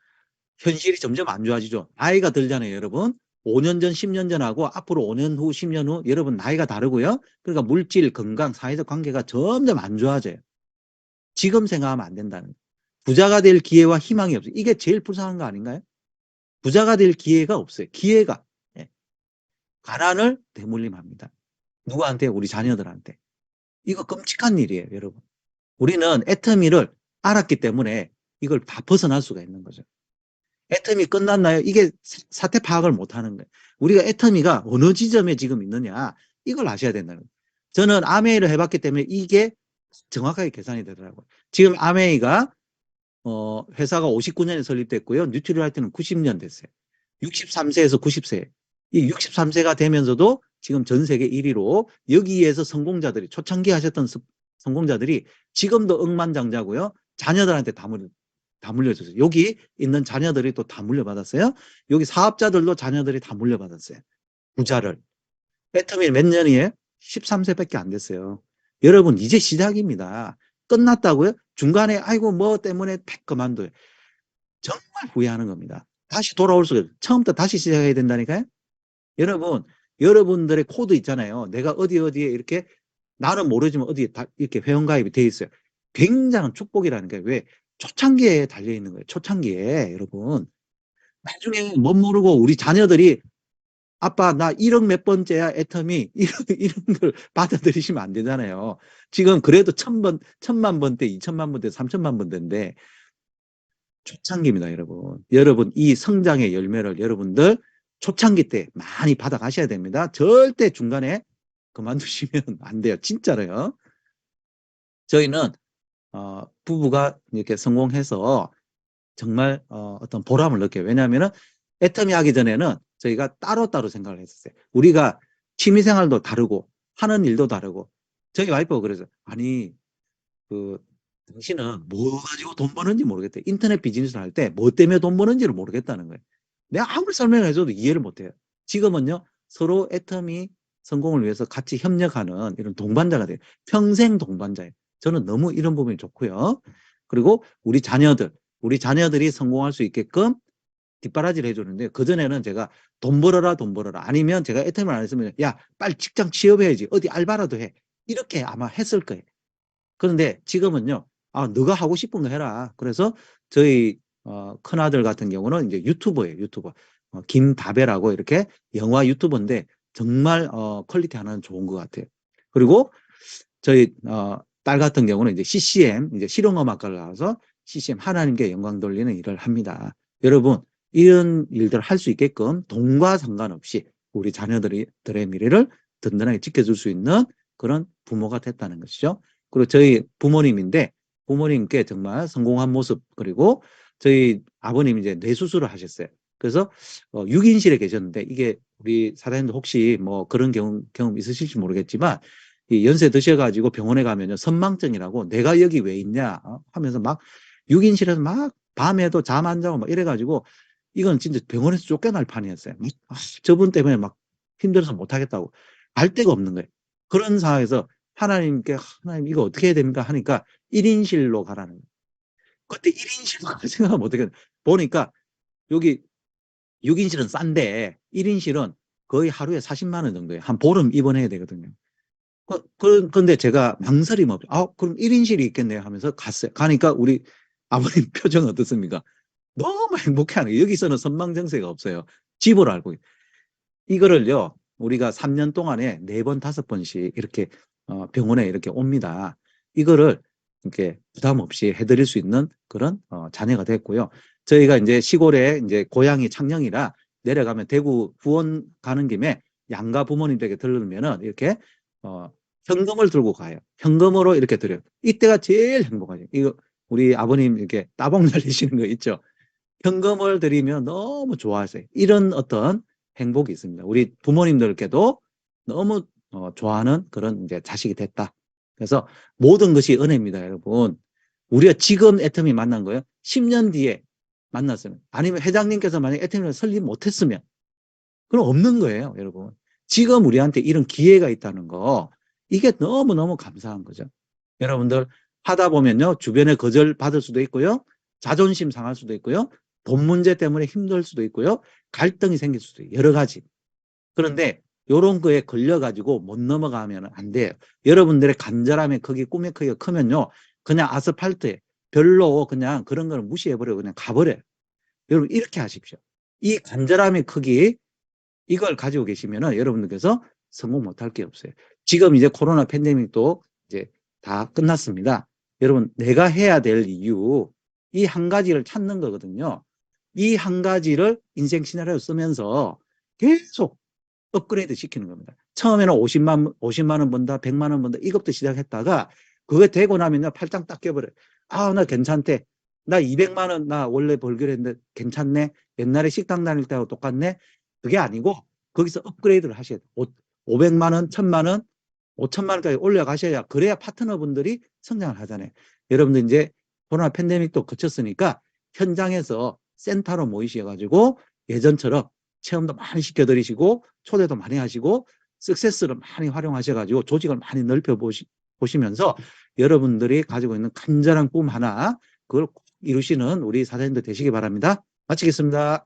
현실이 점점 안 좋아지죠. 나이가 들잖아요, 여러분. 5년 전, 10년 전하고 앞으로 5년 후, 10년 후 여러분 나이가 다르고요. 그러니까 물질, 건강, 사회적 관계가 점점 안 좋아져요. 지금 생각하면 안 된다는 거예요. 부자가 될 기회와 희망이 없어요. 이게 제일 불쌍한 거 아닌가요? 부자가 될 기회가 없어요. 기회가. 예. 가난을 대물림합니다. 누구한테? 우리 자녀들한테. 이거 끔찍한 일이에요, 여러분. 우리는 애터미를 알았기 때문에 이걸 다 벗어날 수가 있는 거죠. 애터미 끝났나요? 이게 사태 파악을 못하는 거예요. 우리가 애터미가 어느 지점에 지금 있느냐 이걸 아셔야 된다는 거예요. 저는 아메이를 해봤기 때문에 이게 정확하게 계산이 되더라고요. 지금 아메이가 회사가 59년에 설립됐고요. 뉴트리라이트는 90년 됐어요. 63세에서 90세. 이 63세가 되면서도 지금 전 세계 1위로 여기에서 성공자들이 초창기 하셨던 성공자들이 지금도 억만장자고요. 자녀들한테 다 물려줬어요. 여기 있는 자녀들이 또 다 물려받았어요. 여기 사업자들도 자녀들이 다 물려받았어요. 부자를. 애터미 몇 년이에요? 13세밖에 안 됐어요. 여러분 이제 시작입니다. 끝났다고요? 중간에 아이고 뭐 때문에 팩 그만둬요. 정말 후회하는 겁니다. 다시 돌아올 수가 없어요. 처음부터 다시 시작해야 된다니까요. 여러분, 여러분들의 코드 있잖아요. 내가 어디에 이렇게 나는 모르지만 어디에 다 이렇게 회원가입이 돼 있어요. 굉장한 축복이라는 게 왜? 초창기에 달려있는 거예요. 초창기에 여러분. 나중에 못 모르고 우리 자녀들이 아빠 나 1억 몇 번째야 애터미 이런 걸 받아들이시면 안 되잖아요. 지금 그래도 1000만 번대, 2000만 번대, 3000만 번대인데 초창기입니다, 여러분. 여러분 이 성장의 열매를 여러분들 초창기 때 많이 받아가셔야 됩니다. 절대 중간에 그만두시면 안 돼요. 진짜로요. 저희는 부부가 이렇게 성공해서 정말 어떤 보람을 느껴요. 왜냐하면 애터미 하기 전에는 저희가 따로따로 생각을 했었어요. 우리가 취미생활도 다르고 하는 일도 다르고 저희 와이프가 그래서 아니 그 당신은 뭐 가지고 돈 버는지 모르겠대. 인터넷 비즈니스를 할 때 뭐 때문에 돈 버는지를 모르겠다는 거예요. 내가 아무리 설명해줘도 이해를 못해요. 지금은요 서로 애터미 성공을 위해서 같이 협력하는 이런 동반자가 돼요. 평생 동반자예요. 저는 너무 이런 부분이 좋고요. 그리고 우리 자녀들이 성공할 수 있게끔 뒷바라지를 해주는데 그전에는 제가 돈 벌어라 돈 벌어라 아니면 제가 애터미를 안 했으면 야 빨리 직장 취업해야지 어디 알바라도 해 이렇게 아마 했을 거예요. 그런데 지금은요 너가 하고 싶은 거 해라. 그래서 저희 큰아들 같은 경우는 이제 유튜버예요. 유튜버. 김다배라고 이렇게 영화 유튜버인데 정말 퀄리티 하나는 좋은 것 같아요. 그리고 저희 딸 같은 경우는 이제 CCM 이제 실용음악과를 나와서 CCM 하나님께 영광 돌리는 일을 합니다. 여러분 이런 일들을 할 수 있게끔 돈과 상관없이 우리 자녀들의 미래를 든든하게 지켜줄 수 있는 그런 부모가 됐다는 것이죠. 그리고 저희 부모님인데 부모님께 정말 성공한 모습 그리고 저희 아버님이 이제 뇌수술을 하셨어요. 그래서 6인실에 계셨는데 이게 우리 사장님도 혹시 뭐 그런 경험 있으실지 모르겠지만 이 연세 드셔가지고 병원에 가면요 선망증이라고 내가 여기 왜 있냐 하면서 막 6인실에서 막 밤에도 잠 안 자고 막 이래가지고 이건 진짜 병원에서 쫓겨날 판이었어요. 저분 때문에 막 힘들어서 못하겠다고 갈 데가 없는 거예요. 그런 상황에서 하나님께 하나님 이거 어떻게 해야 됩니까 하니까 1인실로 가라는 거예요. 그때 1인실로 갈 생각을 못하겠어요. 보니까 여기 6인실은 싼데 1인실은 거의 하루에 40만 원 정도예요. 한 보름 입원해야 되거든요. 그런데 제가 망설임 없이 그럼 1인실이 있겠네요 하면서 갔어요. 가니까 우리 아버님 표정 어떻습니까? 너무 행복해하는 거예요. 여기서는 선망정세가 없어요. 집을 알고 이거를요 우리가 3년 동안에 4번 5번씩 이렇게 병원에 이렇게 옵니다. 이거를 이렇게 부담 없이 해드릴 수 있는 그런 자녀가 됐고요. 저희가 이제 시골에 이제 고향이 창녕이라 내려가면 대구 후원 가는 김에 양가 부모님들에게 들르면은 이렇게 현금을 들고 가요. 현금으로 이렇게 드려요. 이때가 제일 행복하죠. 이거 우리 아버님 이렇게 따봉 날리시는 거 있죠. 현금을 드리면 너무 좋아하세요. 이런 어떤 행복이 있습니다. 우리 부모님들께도 너무 좋아하는 그런 이제 자식이 됐다. 그래서 모든 것이 은혜입니다, 여러분. 우리가 지금 애터미 만난 거예요. 10년 뒤에 만났으면, 아니면 회장님께서 만약에 애터미를 설립 못했으면, 그럼 없는 거예요, 여러분. 지금 우리한테 이런 기회가 있다는 거, 이게 너무너무 감사한 거죠. 여러분들 하다 보면요, 주변에 거절 받을 수도 있고요, 자존심 상할 수도 있고요, 돈 문제 때문에 힘들 수도 있고요, 갈등이 생길 수도 있고요, 여러 가지. 그런데 이런 거에 걸려가지고 못 넘어가면 안 돼요. 여러분들의 간절함의 크기, 꿈의 크기가 크면요, 그냥 아스팔트에 별로 그냥 그런 거를 무시해버리고 그냥 가버려요. 여러분 이렇게 하십시오. 이 간절함의 크기, 이걸 가지고 계시면은 여러분들께서 성공 못할 게 없어요. 지금 이제 코로나 팬데믹도 이제 다 끝났습니다. 여러분, 내가 해야 될 이유, 이 한 가지를 찾는 거거든요. 이 한 가지를 인생 시나리오 쓰면서 계속 업그레이드 시키는 겁니다. 처음에는 50만 원 번다, 100만 원 번다, 이것부터 시작했다가 그게 되고 나면요, 팔짱 딱 껴버려요. 아, 나 괜찮대. 나 200만 원 나 원래 벌기로 했는데 괜찮네. 옛날에 식당 다닐 때하고 똑같네. 그게 아니고 거기서 업그레이드를 하셔야 돼요. 500만 원, 1000만 원, 5천만 원까지 올려가셔야, 그래야 파트너분들이 성장을 하잖아요. 여러분들 이제 코로나 팬데믹도 거쳤으니까 현장에서 센터로 모이셔가지고 예전처럼 체험도 많이 시켜드리시고 초대도 많이 하시고 석세스를 많이 활용하셔가지고 조직을 많이 넓혀 보시면서 여러분들이 가지고 있는 간절한 꿈 하나, 그걸 꼭 이루시는 우리 사장님들 되시기 바랍니다. 마치겠습니다.